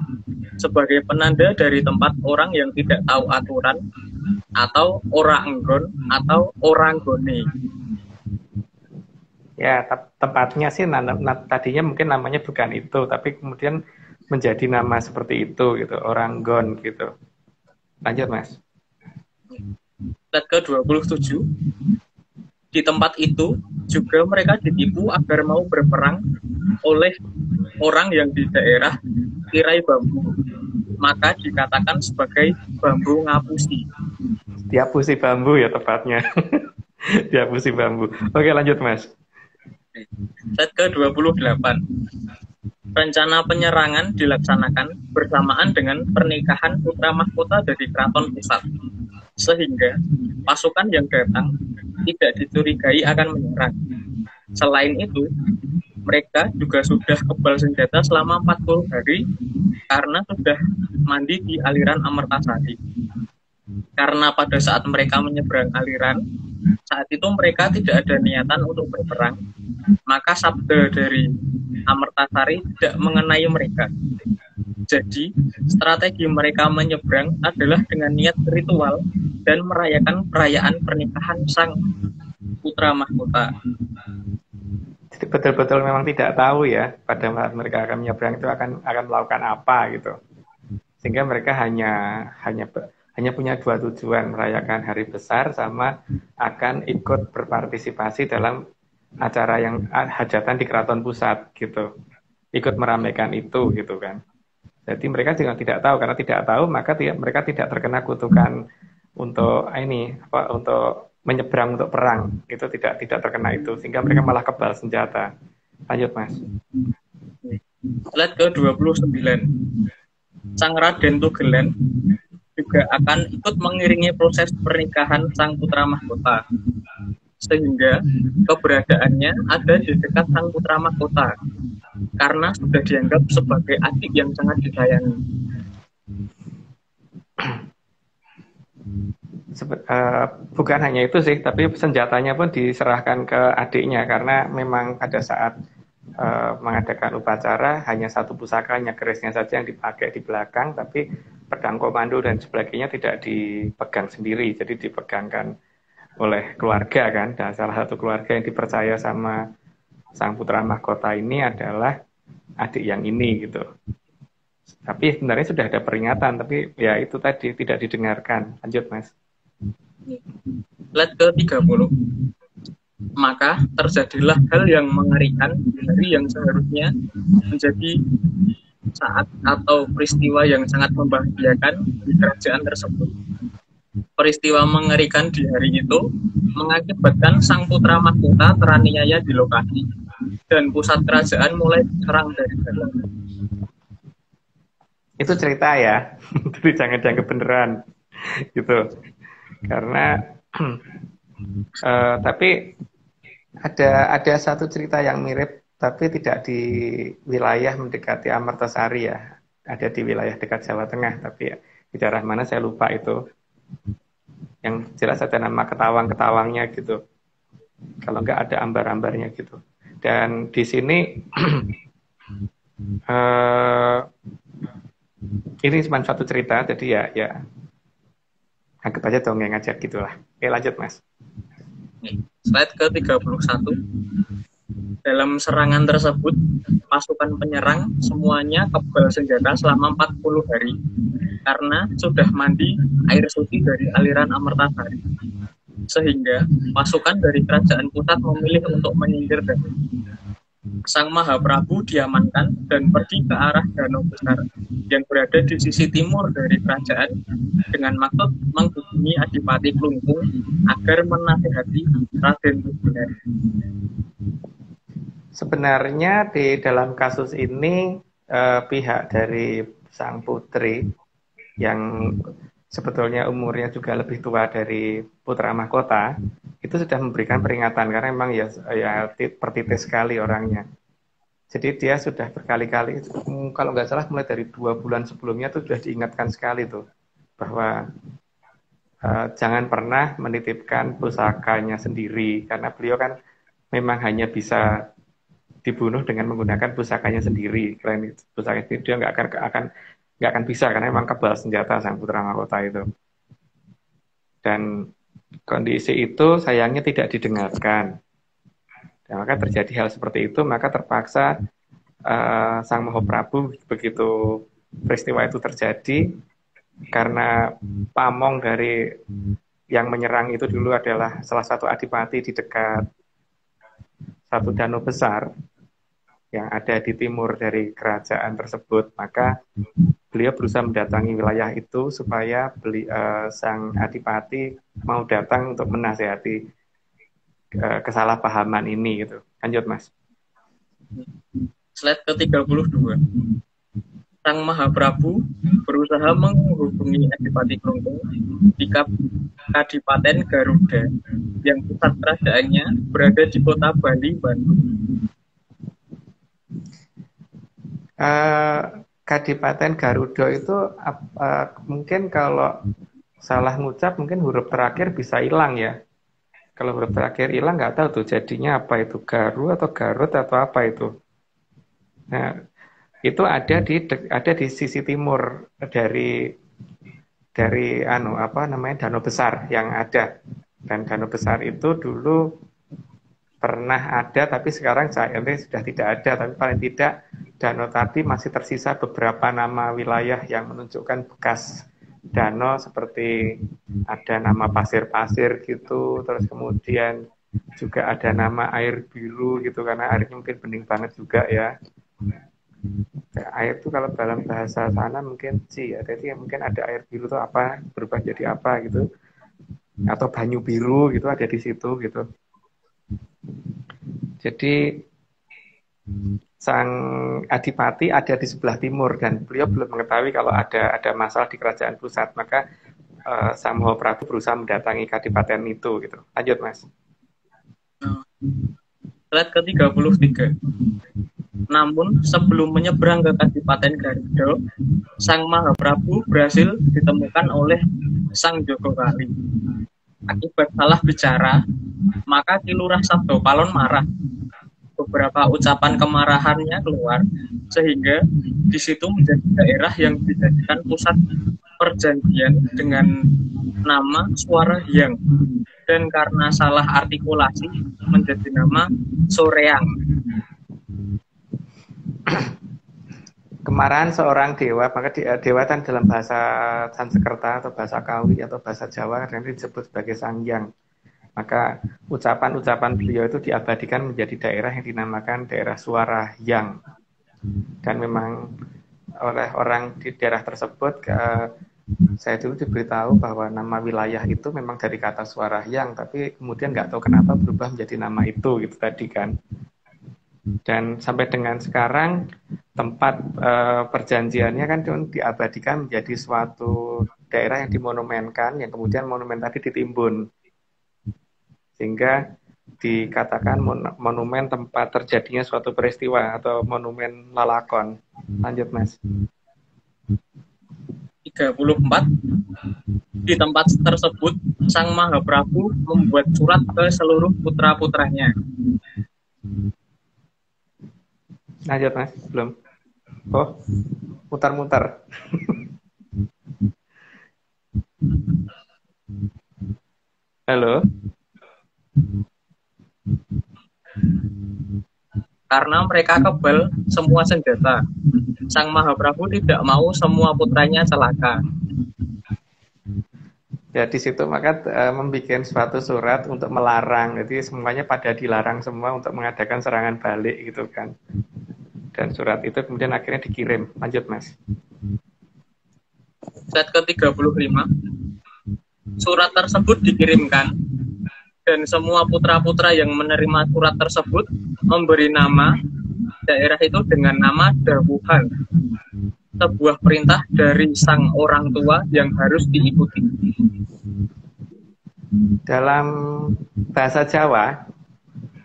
sebagai penanda dari tempat orang yang tidak tahu aturan atau ora enggon atau orang gone. Ya, tempatnya sih tadinya mungkin namanya bukan itu, tapi kemudian menjadi nama seperti itu gitu, orang gon gitu. Lanjut, Mas. Slide ke-27. Di tempat itu juga mereka ditipu agar mau berperang oleh orang yang di daerah tirai bambu. Maka dikatakan sebagai bambu ngapusi. Diapusi bambu ya tepatnya. Diapusi bambu. Oke, lanjut, Mas. Slide ke-28. Rencana penyerangan dilaksanakan bersamaan dengan pernikahan putra mahkota dari keraton pusat. Sehingga pasukan yang datang tidak dicurigai akan menyerang. Selain itu, mereka juga sudah kebal senjata selama 40 hari karena sudah mandi di aliran Amertasari. Karena pada saat mereka menyeberang aliran, saat itu mereka tidak ada niatan untuk berperang, maka sabda dari Amertasari tidak mengenai mereka. Jadi, strategi mereka menyeberang adalah dengan niat ritual dan merayakan perayaan pernikahan sang putra mahkota. Jadi betul-betul memang tidak tahu ya pada saat mereka akan menyeberang itu akan melakukan apa gitu. Sehingga mereka hanya punya dua tujuan, merayakan hari besar sama akan ikut berpartisipasi dalam acara yang hajatan di keraton pusat gitu. Ikut meramaikan itu gitu kan. Jadi mereka juga tidak tahu, karena tidak tahu maka mereka tidak terkena kutukan untuk untuk menyeberang untuk perang. Itu tidak terkena itu, sehingga mereka malah kebal senjata. Lanjut, Mas. Slide ke-29. Sang Raden Tugelan juga akan ikut mengiringi proses pernikahan sang putra mahkota. Sehingga keberadaannya ada di dekat sang putra mahkota karena sudah dianggap sebagai adik yang sangat disayangi. Bukan hanya itu sih, tapi senjatanya pun diserahkan ke adiknya karena memang pada saat mengadakan upacara hanya satu pusakanya, kerisnya saja yang dipakai di belakang, tapi pedang komando dan sebagainya tidak dipegang sendiri, jadi dipegangkan oleh keluarga kan, dan salah satu keluarga yang dipercaya sama sang putra mahkota ini adalah adik yang ini gitu. Tapi sebenarnya sudah ada peringatan, tapi ya itu tadi tidak didengarkan. Lanjut Mas. Slide ke-30. Maka terjadilah hal yang mengerikan dari yang seharusnya menjadi saat atau peristiwa yang sangat membahagiakan di kerajaan tersebut. Peristiwa mengerikan di hari itu mengakibatkan sang putra mahkota teraniaya di lokasi dan pusat kerajaan mulai diserang dari dalam. Itu cerita ya, jadi jangan dianggap beneran gitu. Karena tapi ada satu cerita yang mirip, tapi tidak di wilayah mendekati Amartasari ya. Ada di wilayah dekat Jawa Tengah, tapi ya, di daerah mana saya lupa itu. Yang jelas ada nama ketawang-ketawangnya gitu. Kalau nggak ada ambar-ambarnya gitu. Dan di sini ini cuma satu cerita, jadi ya anggap aja dongeng aja gitulah. Oke, lanjut Mas. Slide ke-31. Dalam serangan tersebut, pasukan penyerang semuanya kebal senjata selama 40 hari karena sudah mandi air suci dari aliran Amartasari. Sehingga pasukan dari kerajaan pusat memilih untuk menyingkir dari Sang Mahaprabu diamankan dan pergi ke arah danau besar yang berada di sisi timur dari kerajaan dengan maksud menghubungi Adipati Klungkung agar menasihati Raden Tugunari. Sebenarnya di dalam kasus ini pihak dari sang putri yang sebetulnya umurnya juga lebih tua dari putra mahkota itu sudah memberikan peringatan karena memang ya pertitis sekali orangnya. Jadi dia sudah berkali-kali, kalau nggak salah mulai dari 2 bulan sebelumnya tuh sudah diingatkan sekali tuh bahwa jangan pernah menitipkan pusakanya sendiri karena beliau kan memang hanya bisa dibunuh dengan menggunakan pusakanya sendiri. Selain itu, pusaka itu dia nggak akan bisa karena memang kebal senjata sang putra mahkota itu. Dan kondisi itu sayangnya tidak didengarkan. Dan maka terjadi hal seperti itu, maka terpaksa sang Mahaprabu begitu peristiwa itu terjadi karena pamong dari yang menyerang itu dulu adalah salah satu adipati di dekat satu danau besar yang ada di timur dari kerajaan tersebut, maka beliau berusaha mendatangi wilayah itu supaya sang adipati mau datang untuk menasihati kesalahpahaman ini gitu. Lanjut Mas. Slide ke-32. Sang Mahaprabu berusaha menghubungi Adipati Klungkung di Kadipaten Garuda yang pusat kerajaannya berada di kota Bali, Bandung. Kadipaten Garuda itu mungkin kalau salah ngucap mungkin huruf terakhir bisa hilang ya. Kalau huruf terakhir hilang nggak tahu tuh jadinya apa itu, Garu atau Garut atau apa itu. Nah, itu ada di sisi timur dari danau besar yang ada. Dan danau besar itu dulu pernah ada, tapi sekarang sayangnya sudah tidak ada. Tapi paling tidak danau tadi masih tersisa beberapa nama wilayah yang menunjukkan bekas danau, seperti ada nama pasir-pasir gitu, terus kemudian juga ada nama air biru gitu, karena airnya mungkin bening banget juga ya. Air itu kalau dalam bahasa sana mungkin sih ya, jadi mungkin ada air biru itu apa, berubah jadi apa gitu, atau banyu biru gitu ada di situ gitu. Jadi sang adipati ada di sebelah timur dan beliau belum mengetahui kalau ada masalah di kerajaan pusat, maka sang Mahaprabu berusaha mendatangi kadipaten itu gitu. Lanjut Mas. Slide ke-33. Namun sebelum menyeberang ke Kadipaten Garuda, sang Mahaprabu berhasil ditemukan oleh sang Jogokali. Akibat salah bicara, maka Kilurah Sabdopalon marah. Beberapa ucapan kemarahannya keluar, sehingga di situ menjadi daerah yang dijadikan pusat perjanjian dengan nama Suara Hyang dan karena salah artikulasi menjadi nama Soreang. Kemarahan seorang dewa, maka dewa kan dalam bahasa Sanskerta atau bahasa Kawi atau bahasa Jawa kadang disebut sebagai Sangyang. Maka ucapan-ucapan beliau itu diabadikan menjadi daerah yang dinamakan daerah Suara Yang. Dan memang oleh orang di daerah tersebut, saya dulu diberitahu bahwa nama wilayah itu memang dari kata Suara Yang, tapi kemudian nggak tahu kenapa berubah menjadi nama itu gitu tadi kan. Dan sampai dengan sekarang tempat perjanjiannya kan diabadikan menjadi suatu daerah yang dimonumenkan, yang kemudian monumen tadi ditimbun. Sehingga dikatakan monumen tempat terjadinya suatu peristiwa atau monumen lalakon. Lanjut, Mas. 34. Di tempat tersebut, Sang Mahaprabu membuat surat ke seluruh putra-putranya. Lanjut, Mas. Belum. Oh, mutar-mutar. Halo. Karena mereka kebal semua senjata, Sang Mahaprabu tidak mau semua putranya celaka. Ya, di situ maka membuat suatu surat untuk melarang. Jadi semuanya pada dilarang semua untuk mengadakan serangan balik gitu kan. Dan surat itu kemudian akhirnya dikirim. Lanjut, Mas. Slide ke-35. Surat tersebut dikirimkan dan semua putra-putra yang menerima surat tersebut memberi nama daerah itu dengan nama Dawuhan, sebuah perintah dari sang orang tua yang harus diikuti. Dalam bahasa Jawa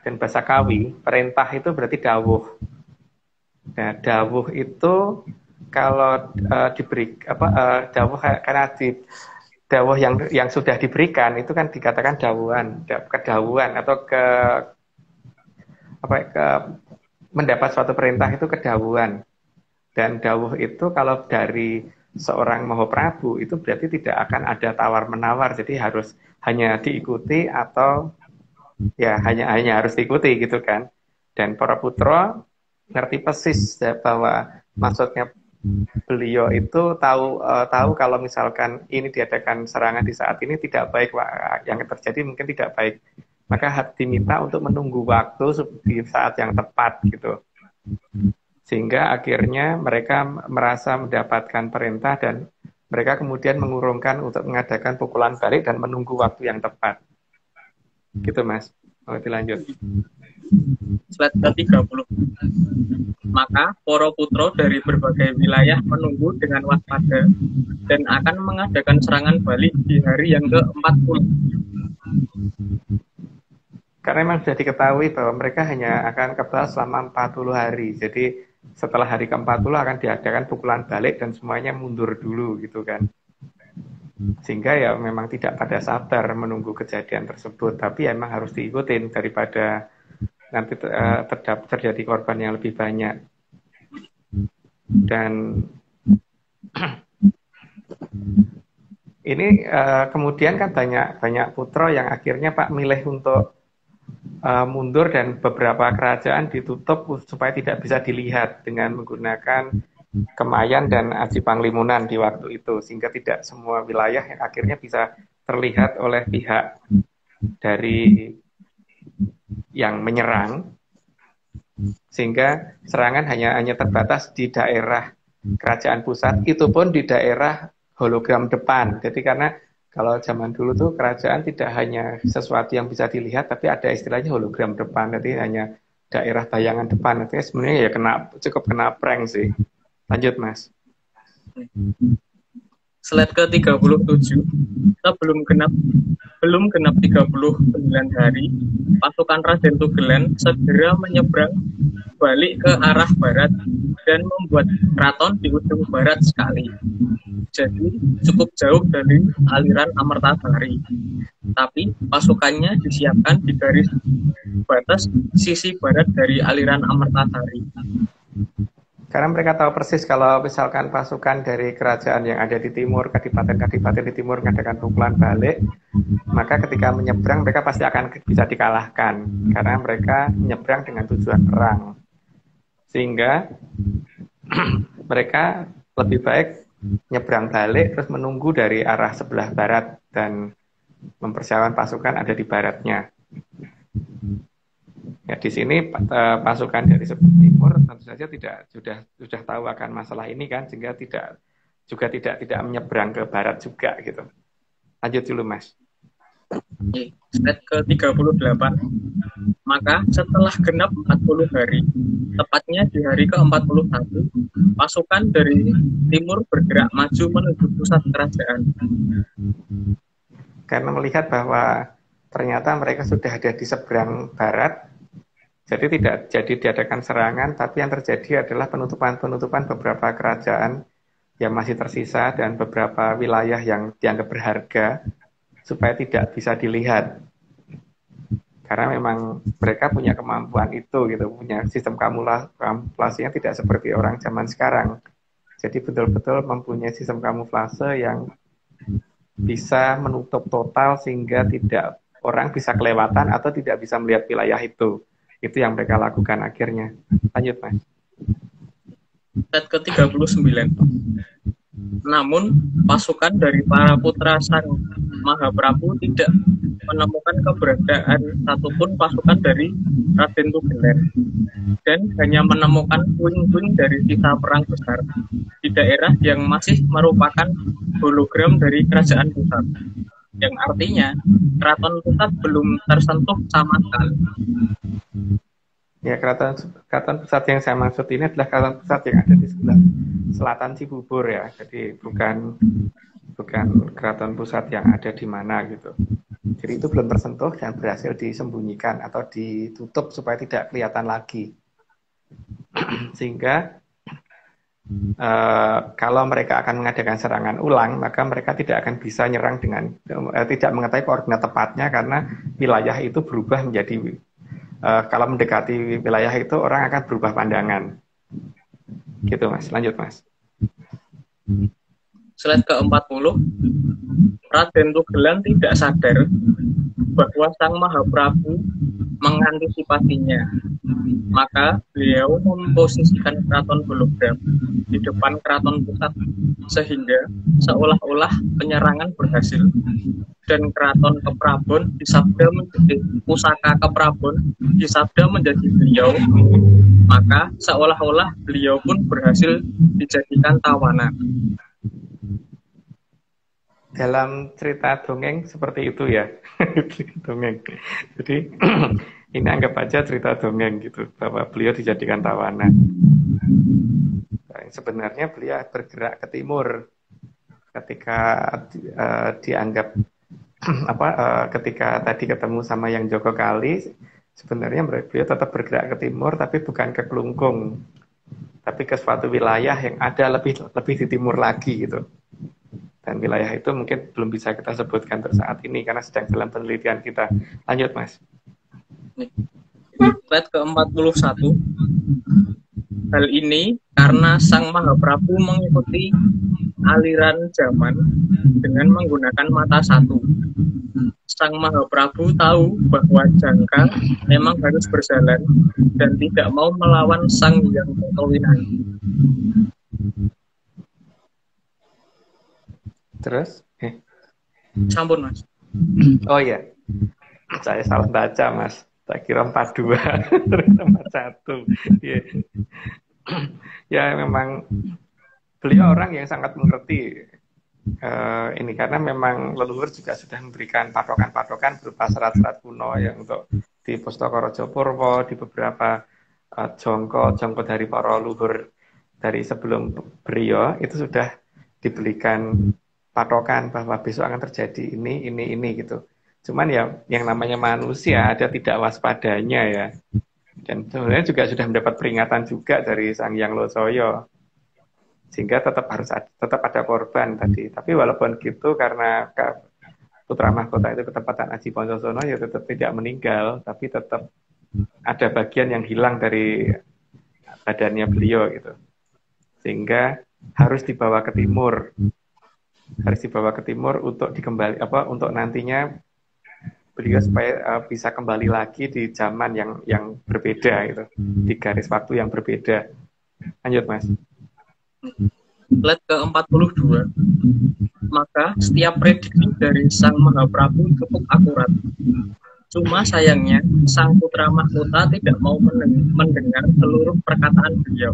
dan bahasa Kawi, perintah itu berarti dawuh. Nah, dawuh itu kalau diberi dawuh karena dawuh yang sudah diberikan itu kan dikatakan dawuhan, kedawuhan atau mendapat suatu perintah itu kedawuhan. Dan dawuh itu kalau dari seorang Mahaprabu itu berarti tidak akan ada tawar-menawar, jadi harus hanya diikuti atau ya hanya harus diikuti gitu kan. Dan para putra ngerti persis bahwa maksudnya beliau itu tahu kalau misalkan ini diadakan serangan di saat ini tidak baik, yang terjadi mungkin tidak baik, maka diminta untuk menunggu waktu di saat yang tepat gitu, sehingga akhirnya mereka merasa mendapatkan perintah dan mereka kemudian mengurungkan untuk mengadakan pukulan balik dan menunggu waktu yang tepat gitu, Mas. Mau dilanjut. Slide ke-30. Maka para putra dari berbagai wilayah menunggu dengan waspada dan akan mengadakan serangan balik di hari yang ke-40. Karena memang sudah diketahui bahwa mereka hanya akan kebal selama 40 hari. Jadi setelah hari ke-40 akan diadakan pukulan balik dan semuanya mundur dulu gitu kan. Sehingga ya memang tidak pada sabar menunggu kejadian tersebut, tapi memang harus diikutin daripada nanti terjadi korban yang lebih banyak. Dan ini kemudian kan banyak putra yang akhirnya Pak milih untuk mundur dan beberapa kerajaan ditutup supaya tidak bisa dilihat dengan menggunakan Kemayan dan Aji Panglimunan di waktu itu, sehingga tidak semua wilayah yang akhirnya bisa terlihat oleh pihak dari yang menyerang, sehingga serangan hanya terbatas di daerah kerajaan pusat, itu pun di daerah hologram depan. Jadi karena kalau zaman dulu tuh kerajaan tidak hanya sesuatu yang bisa dilihat, tapi ada istilahnya hologram depan, jadi hanya daerah bayangan depan. Artinya sebenarnya ya cukup kena prank sih. Lanjut, Mas. Slide ke-37. Sebelum genap 39 hari, pasukan Raden Tugelan segera menyeberang balik ke arah barat dan membuat keraton di ujung barat sekali. Jadi cukup jauh dari aliran Amertasari. Tapi pasukannya disiapkan di garis batas sisi barat dari aliran Amertasari. Karena mereka tahu persis kalau misalkan pasukan dari kerajaan yang ada di timur, kadipaten-kadipaten di timur mengadakan pukulan balik, maka ketika menyeberang mereka pasti akan bisa dikalahkan. Karena mereka menyeberang dengan tujuan perang. Sehingga mereka lebih baik nyebrang balik terus menunggu dari arah sebelah barat dan mempersiapkan pasukan ada di baratnya. Ya, di sini pasukan dari sebelah timur tentu saja sudah tahu akan masalah ini kan, sehingga tidak menyeberang ke barat juga gitu. Lanjut dulu Mas. Slide ke-38. Maka setelah genap 40 hari, tepatnya di hari ke-41, pasukan dari timur bergerak maju menuju pusat kerajaan. Karena melihat bahwa ternyata mereka sudah ada di seberang barat, jadi tidak jadi diadakan serangan, tapi yang terjadi adalah penutupan beberapa kerajaan yang masih tersisa dan beberapa wilayah yang dianggap berharga supaya tidak bisa dilihat. Karena memang mereka punya kemampuan itu gitu, punya sistem kamuflase yang tidak seperti orang zaman sekarang. Jadi betul-betul mempunyai sistem kamuflase yang bisa menutup total sehingga tidak orang bisa kelewatan atau tidak bisa melihat wilayah itu. Itu yang mereka lakukan akhirnya. Lanjut, Mas. Slide ke-39. Namun, pasukan dari para putra Sang Mahaprabu tidak menemukan keberadaan satupun pasukan dari Raden Tugelen dan hanya menemukan puing-puing dari sisa perang besar di daerah yang masih merupakan hologram dari kerajaan pusat. Yang artinya, keraton pusat belum tersentuh sama sekali. Ya, keraton pusat yang saya maksud ini adalah keraton pusat yang ada di sebelah selatan Cibubur ya. Jadi bukan keraton pusat yang ada di mana gitu. Jadi itu belum tersentuh dan berhasil disembunyikan atau ditutup supaya tidak kelihatan lagi. Sehingga kalau mereka akan mengadakan serangan ulang, maka mereka tidak akan bisa nyerang dengan tidak mengetahui koordinat tepatnya karena wilayah itu berubah menjadi kalau mendekati wilayah itu orang akan berubah pandangan. Gitu Mas, lanjut Mas. Slide ke-40. Raden Tugelen tidak sadar bahwa Sang Mahaprabu mengantisipasinya. Maka beliau memposisikan keraton hologram di depan keraton pusat sehingga seolah-olah penyerangan berhasil dan keraton Keprabon disabda menjadi pusaka Keprabon disabda menjadi beliau, maka seolah-olah beliau pun berhasil dijadikan tawanan. Dalam cerita dongeng seperti itu ya. Dongeng. Jadi ini anggap aja cerita dongeng gitu, bahwa beliau dijadikan tawanan. Nah, sebenarnya beliau bergerak ke timur ketika dianggap ketika tadi ketemu sama yang Joko Kali, sebenarnya beliau tetap bergerak ke timur tapi bukan ke Kelungkung, tapi ke suatu wilayah yang ada lebih di timur lagi gitu. Dan wilayah itu mungkin belum bisa kita sebutkan untuk saat ini karena sedang dalam penelitian kita. Lanjut, Mas. Slide ke-41. Hal ini karena Sang Mahaprabu mengikuti aliran zaman dengan menggunakan mata satu. Sang Mahaprabu tahu bahwa Jangka memang harus berjalan dan tidak mau melawan Sang Hyang Kertowinangi. Terus? Sampun, Mas. Oh iya, saya salah baca, Mas. Tak kira 42, ternyata 41. Yeah. Ya memang beliau orang yang sangat mengerti ini karena memang leluhur juga sudah memberikan patokan-patokan berupa serat-serat kuno yang untuk di Pustaka Raja Purwa, di beberapa jongko dari para leluhur dari sebelum beliau itu sudah diberikan patokan bahwa besok akan terjadi ini gitu. Cuman ya yang namanya manusia ada tidak waspadanya ya. Dan sebenarnya juga sudah mendapat peringatan juga dari Sang Hyang Losoyo. Sehingga tetap ada korban tadi. Tapi walaupun gitu karena putra mahkota itu ketepatan Aji Poncosono ya tetap tidak meninggal, tapi tetap ada bagian yang hilang dari badannya beliau gitu. sehingga harus dibawa ke timur. Harus dibawa ke timur untuk untuk nantinya beliau supaya bisa kembali lagi di zaman yang berbeda gitu, di garis waktu yang berbeda. Lanjut, Mas. Slide ke-42. Maka setiap prediksi dari Sang Mahaprabu cukup akurat. Cuma sayangnya Sang Putra Mahkota tidak mau mendengar seluruh perkataan beliau.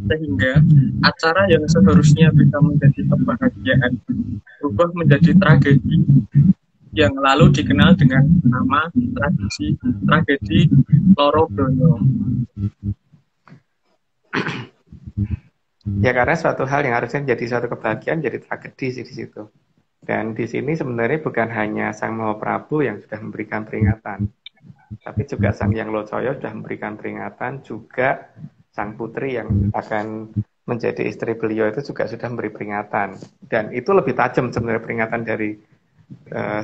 Sehingga acara yang seharusnya bisa menjadi kebahagiaan berubah menjadi tragedi yang lalu dikenal dengan nama tragedi Loro Dono. Ya, karena suatu hal yang harusnya menjadi suatu kebahagiaan jadi tragedi sih di situ. Dan di sini sebenarnya bukan hanya Sang Mahaprabu yang sudah memberikan peringatan, tapi juga Sang Hyang Lodaya sudah memberikan peringatan, juga sang putri yang akan menjadi istri beliau itu juga sudah memberi peringatan. Dan itu lebih tajam sebenarnya peringatan dari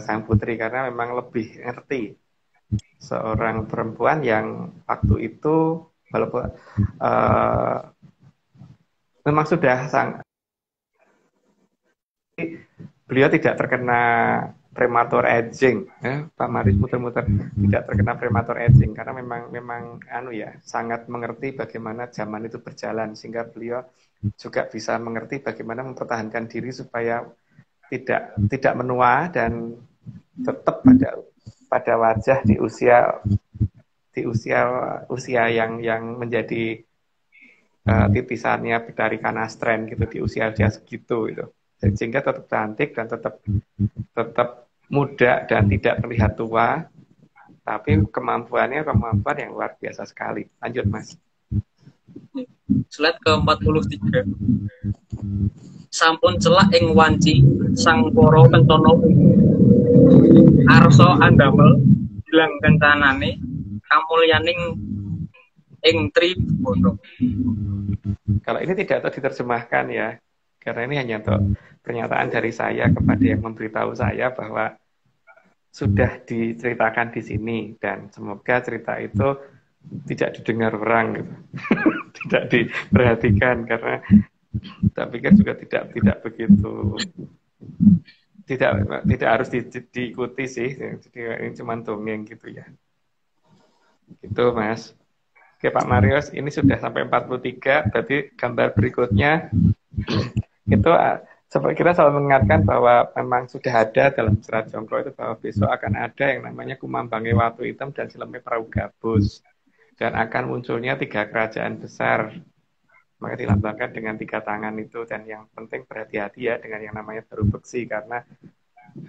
sang putri, karena memang lebih ngerti seorang perempuan yang waktu itu walaupun memang sudah beliau tidak terkena prematur aging, ya, Pak Maris muter-muter, tidak terkena prematur aging karena memang sangat mengerti bagaimana zaman itu berjalan, sehingga beliau juga bisa mengerti bagaimana mempertahankan diri supaya tidak menua dan tetap pada wajah di usia yang menjadi titisannya Betari Kanastren gitu, di usia dia segitu gitu. Sehingga tetap cantik dan tetap muda dan tidak terlihat tua, tapi kemampuan yang luar biasa sekali. Lanjut, Mas. Slide ke-43. Sampun celak ing wanci sang para kencana arsa andamel bilang kencanane kamulyaning ing Tribhuwana. Kalau ini tidak tahu diterjemahkan ya, karena ini hanya untuk pernyataan dari saya kepada yang memberitahu saya bahwa sudah diceritakan di sini, dan semoga cerita itu tidak didengar orang gitu. Tidak diperhatikan, karena tak pikir juga tidak begitu, tidak harus diikuti sih. Jadi ini cuma dongeng gitu ya. Gitu, Mas. Oke, Pak Marius, ini sudah sampai 43, berarti gambar berikutnya itu kita selalu mengingatkan bahwa memang sudah ada dalam Serat Jongkro itu bahwa besok akan ada yang namanya Kumambange Watu Hitam dan Sileme Perahu Gabus, dan akan munculnya 3 kerajaan besar, maka dilambangkan dengan 3 tangan itu. Dan yang penting berhati-hati ya dengan yang namanya Daru Beksi, karena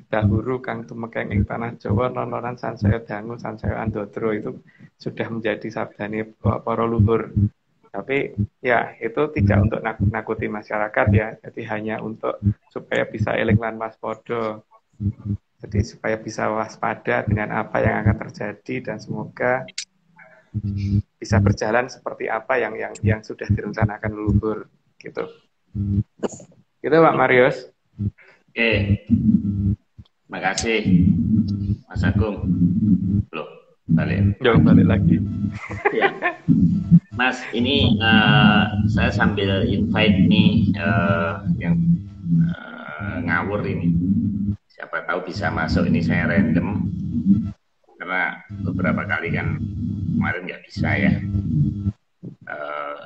dahulu Kang Tumekeng ing tanah Jawa nonoran sansaya dangu sansaya andodro itu sudah menjadi sabdane para luhur. Tapi ya itu tidak untuk nakut-nakuti masyarakat ya, jadi hanya untuk supaya bisa eling lan waspada. Jadi supaya bisa waspada dengan apa yang akan terjadi, dan semoga bisa berjalan seperti apa yang sudah direncanakan leluhur gitu. Gitu, Pak Marius. Oke. Makasih Mas Agung. Belum balik. Jangan balik lagi. Ya. Mas, ini saya sambil invite nih yang ngawur ini. Siapa tahu bisa masuk, ini saya random. Karena beberapa kali kan kemarin nggak bisa ya.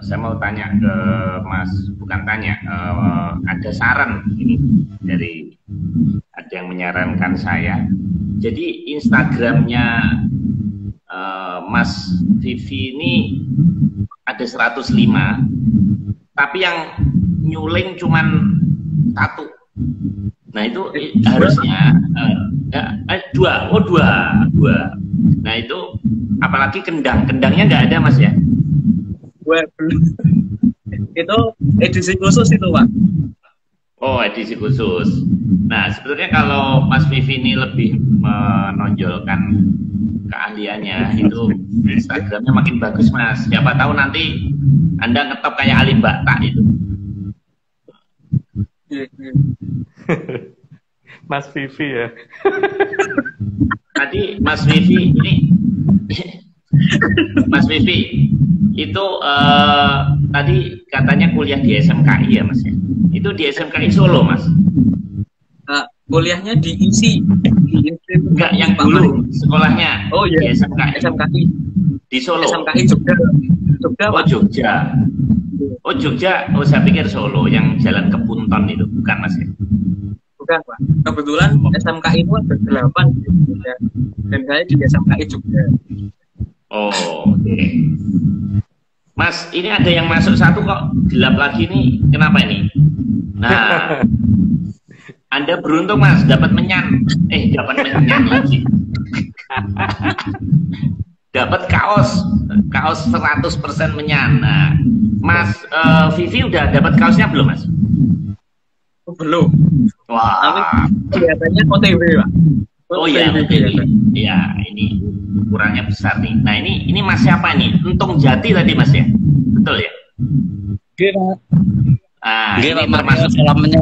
Saya mau tanya ke Mas, bukan tanya, ada saran ini dari, ada yang menyarankan saya. Jadi Instagramnya Mas Vivi ini ada 105, tapi yang nyuling cuman 1. Nah itu harusnya 2. Nah itu apalagi kendangnya nggak ada, Mas ya? Itu edisi khusus itu, Pak. Oh, edisi khusus. Nah, sebetulnya kalau Mas Vivi ini lebih menonjolkan keahliannya, itu Instagramnya makin bagus, Mas. Siapa tahu nanti Anda ngetop kayak Ali Bakta itu. Mas Vivi ya. Tadi Mas Vivi ini Mas Vivi itu tadi katanya kuliah di SMKI ya Mas ya. Itu di SMKI Solo Mas. Kuliahnya di ISI. Enggak, yang dulu sekolahnya. Oh iya, di SMKI. Di Solo. SMKI Jogja. Oh Jogja. Oh Jogja. Oh saya pikir Solo yang Jalan Kepunton itu, bukan Mas ya? Bukan Pak. Kebetulan SMKI itu ada 8 di Jogja. Dan saya di SMKI Jogja. Oh, oke. Mas, ini ada yang masuk satu kok gelap lagi nih. Kenapa ini? Nah, Anda beruntung Mas, dapat menyan. Dapat menyan lagi. Dapat kaos 100% menyan. Nah, Mas Vivi udah dapat kaosnya belum Mas? Belum. Wah. Tapi kelihatannya OTW Pak. Oh iya, iya, ini ukurannya besar nih. Nah ini Mas siapa nih? Untung Jati tadi Mas ya, betul ya? Iya. Ini termasuk salamnya.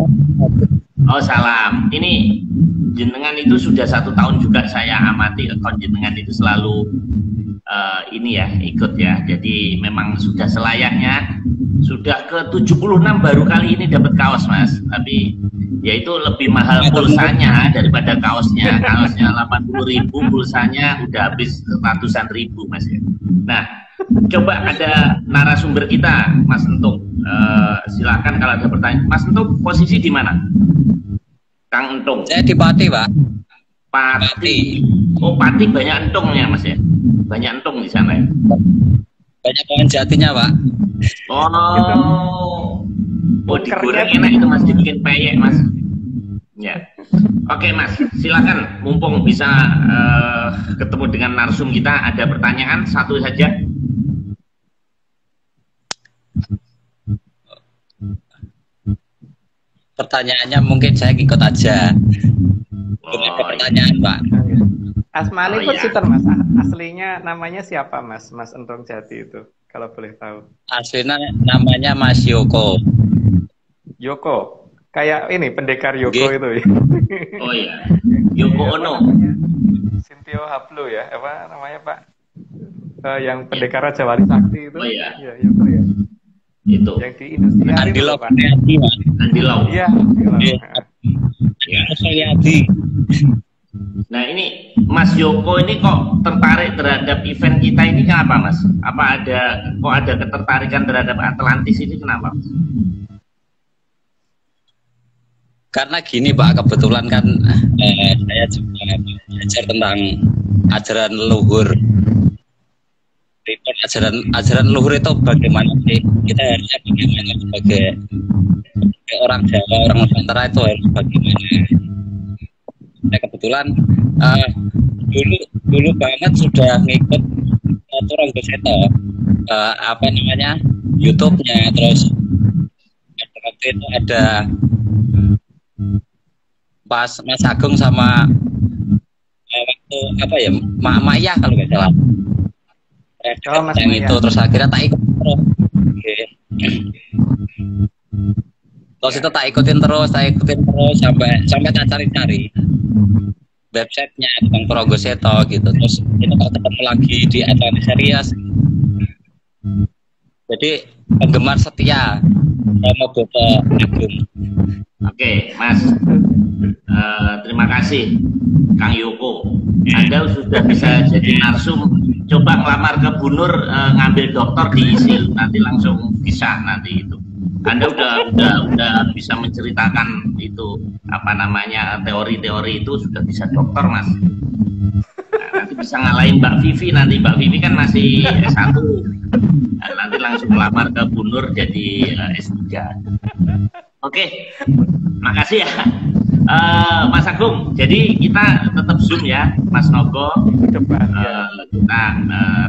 Oh salam. Ini jenengan itu sudah 1 tahun juga saya amati. Jenengan itu selalu ini ya ikut ya. Jadi memang sudah selayaknya. Sudah ke 76 baru kali ini dapat kaos Mas. Tapi ya itu lebih mahal pulsanya daripada kaosnya. Kaosnya 80.000, pulsanya udah habis ratusan ribu Mas ya. Nah, coba ada narasumber kita Mas Entung. Silakan kalau ada pertanyaan. Mas Entung posisi di mana? Kang Entung. Saya di Pati Pak. Pati. Oh Pati banyak entungnya Mas ya. Banyak entung di sana ya. Banyak pohon jatinya Pak. Oh, digoreng enak itu Mas, dibikin peyek Mas. Ya, oke Mas, silakan. Mumpung bisa ketemu dengan narsum kita, ada pertanyaan satu saja. Pertanyaannya mungkin saya ikut aja. Ada pertanyaan Pak. Asmani pun sinten Mas? Aslinya namanya siapa Mas? Mas Entung Jati itu, kalau boleh tahu. Aslinya namanya Mas Yoko. Yoko, kayak ini pendekar Yoko itu ya. Oh iya, Yoko Ono. Sintio Hablo ya, apa namanya Pak? Yang pendekar Raja Wali Sakti itu. Oh iya. Iya, Yoko ya. Itu. Yang di Indosiar Andi itu Lau Pak. Andi Lau. Iya. Andi. Nah ini Mas Yoko ini kok tertarik terhadap event kita ini kenapa Mas? Apa ada ketertarikan terhadap Atlantis ini kenapa Mas? Karena gini Pak, kebetulan kan saya juga belajar tentang ajaran leluhur. Ajaran leluhur itu bagaimana sih? Kita harusnya bagaimana sebagai orang Jawa, orang Nusantara itu harus bagaimana? Nah kebetulan dulu banget sudah ngikut Turang Beseto, apa namanya YouTube-nya, terus waktu itu ada pas Mas Agung sama waktu apa ya Maya kalau nggak salah. Yang itu terus akhirnya tak ikut terus. Terus itu tak ikutin terus sampai tak cari-cari websitenya tentang Turang Beseto gitu. Terus itu tak ketemu lagi di Atlantis Series. Jadi penggemar setia sama Bapak Agung. Oke, Mas. Terima kasih Kang Yoko. Anda sudah bisa jadi narsum. Coba ngelamar ke Bu Nur, ngambil doktor di ISIL, nanti langsung bisa nanti itu. Anda udah bisa menceritakan itu apa namanya teori-teori itu sudah bisa dokter Mas. Nah, nanti bisa ngalahin Mbak Vivi, nanti Mbak Vivi kan masih S1. Nah, nanti langsung ngelamar ke Bu Nur jadi S3. Oke, makasih ya Mas Agung. Jadi kita tetap Zoom ya Mas Nogo. Kita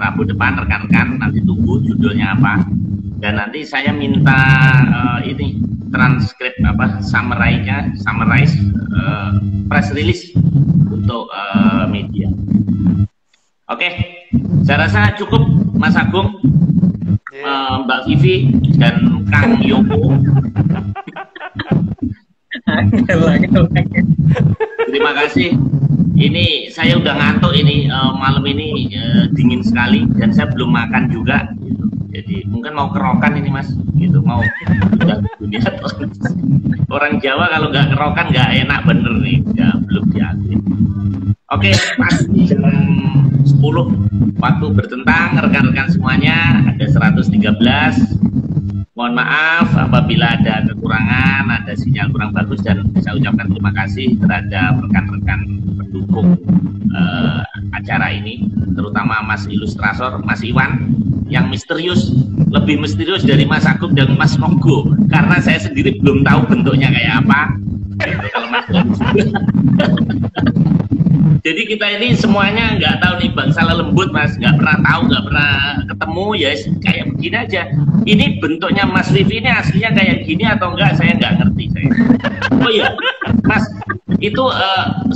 Rabu depan rekan-rekan nanti tunggu judulnya apa. Dan nanti saya minta ini transkrip apa summarize press release untuk media. Oke, saya rasa cukup Mas Agung, Mbak Vivi dan Kang Yoko. Terima kasih. Ini saya udah ngantuk ini malam ini dingin sekali dan saya belum makan juga. Jadi mungkin mau kerokan ini Mas, gitu mau udah dunia orang Jawa kalau nggak kerokan nggak enak bener nih, ya belum diakui. Oke, Mas, jam 10 waktu bertentang rekan-rekan semuanya ada 113. Mohon maaf apabila ada kekurangan, ada sinyal kurang bagus, dan saya ucapkan terima kasih terhadap rekan-rekan pendukung acara ini, terutama Mas Ilustrator, Mas Iwan, yang misterius, lebih misterius dari Mas Agung dan Mas Monggo, karena saya sendiri belum tahu bentuknya kayak apa. Kalau Mas jadi kita ini semuanya nggak tahu nih, bangsa lembut Mas, nggak pernah tahu, nggak pernah ketemu, ya kayak begini aja. Ini bentuknya Mas Livi ini aslinya kayak gini atau enggak, saya nggak ngerti saya. Oh iya Mas, itu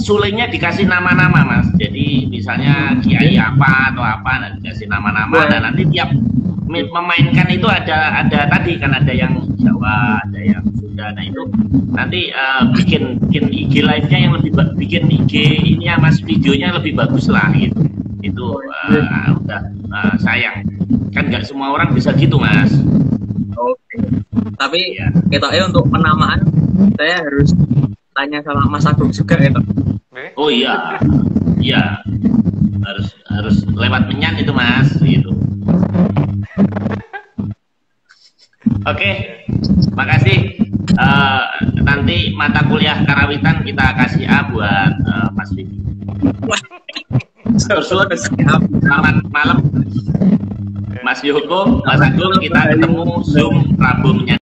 sulingnya dikasih nama-nama Mas, jadi misalnya kiai apa atau apa, nah, dikasih nama-nama, dan nanti tiap memainkan itu ada tadi kan, ada yang Jawa, ada yang Sunda, nah itu nanti bikin IG live-nya yang lebih bikin IG ini ya Mas, videonya lebih bagus lah gitu. Itu udah sayang kan nggak semua orang bisa gitu Mas. Oke. Tapi ya, kita untuk penamaan saya harus tanya sama Mas Agung juga gitu. Oh iya, iya harus lewat menyan itu Mas gitu. Oke, makasih. Nanti mata kuliah karawitan kita kasih A buat Mas Vivi. Selamat malam Mas Yoko, Mas Agung, kita ketemu Zoom Rabu menyan.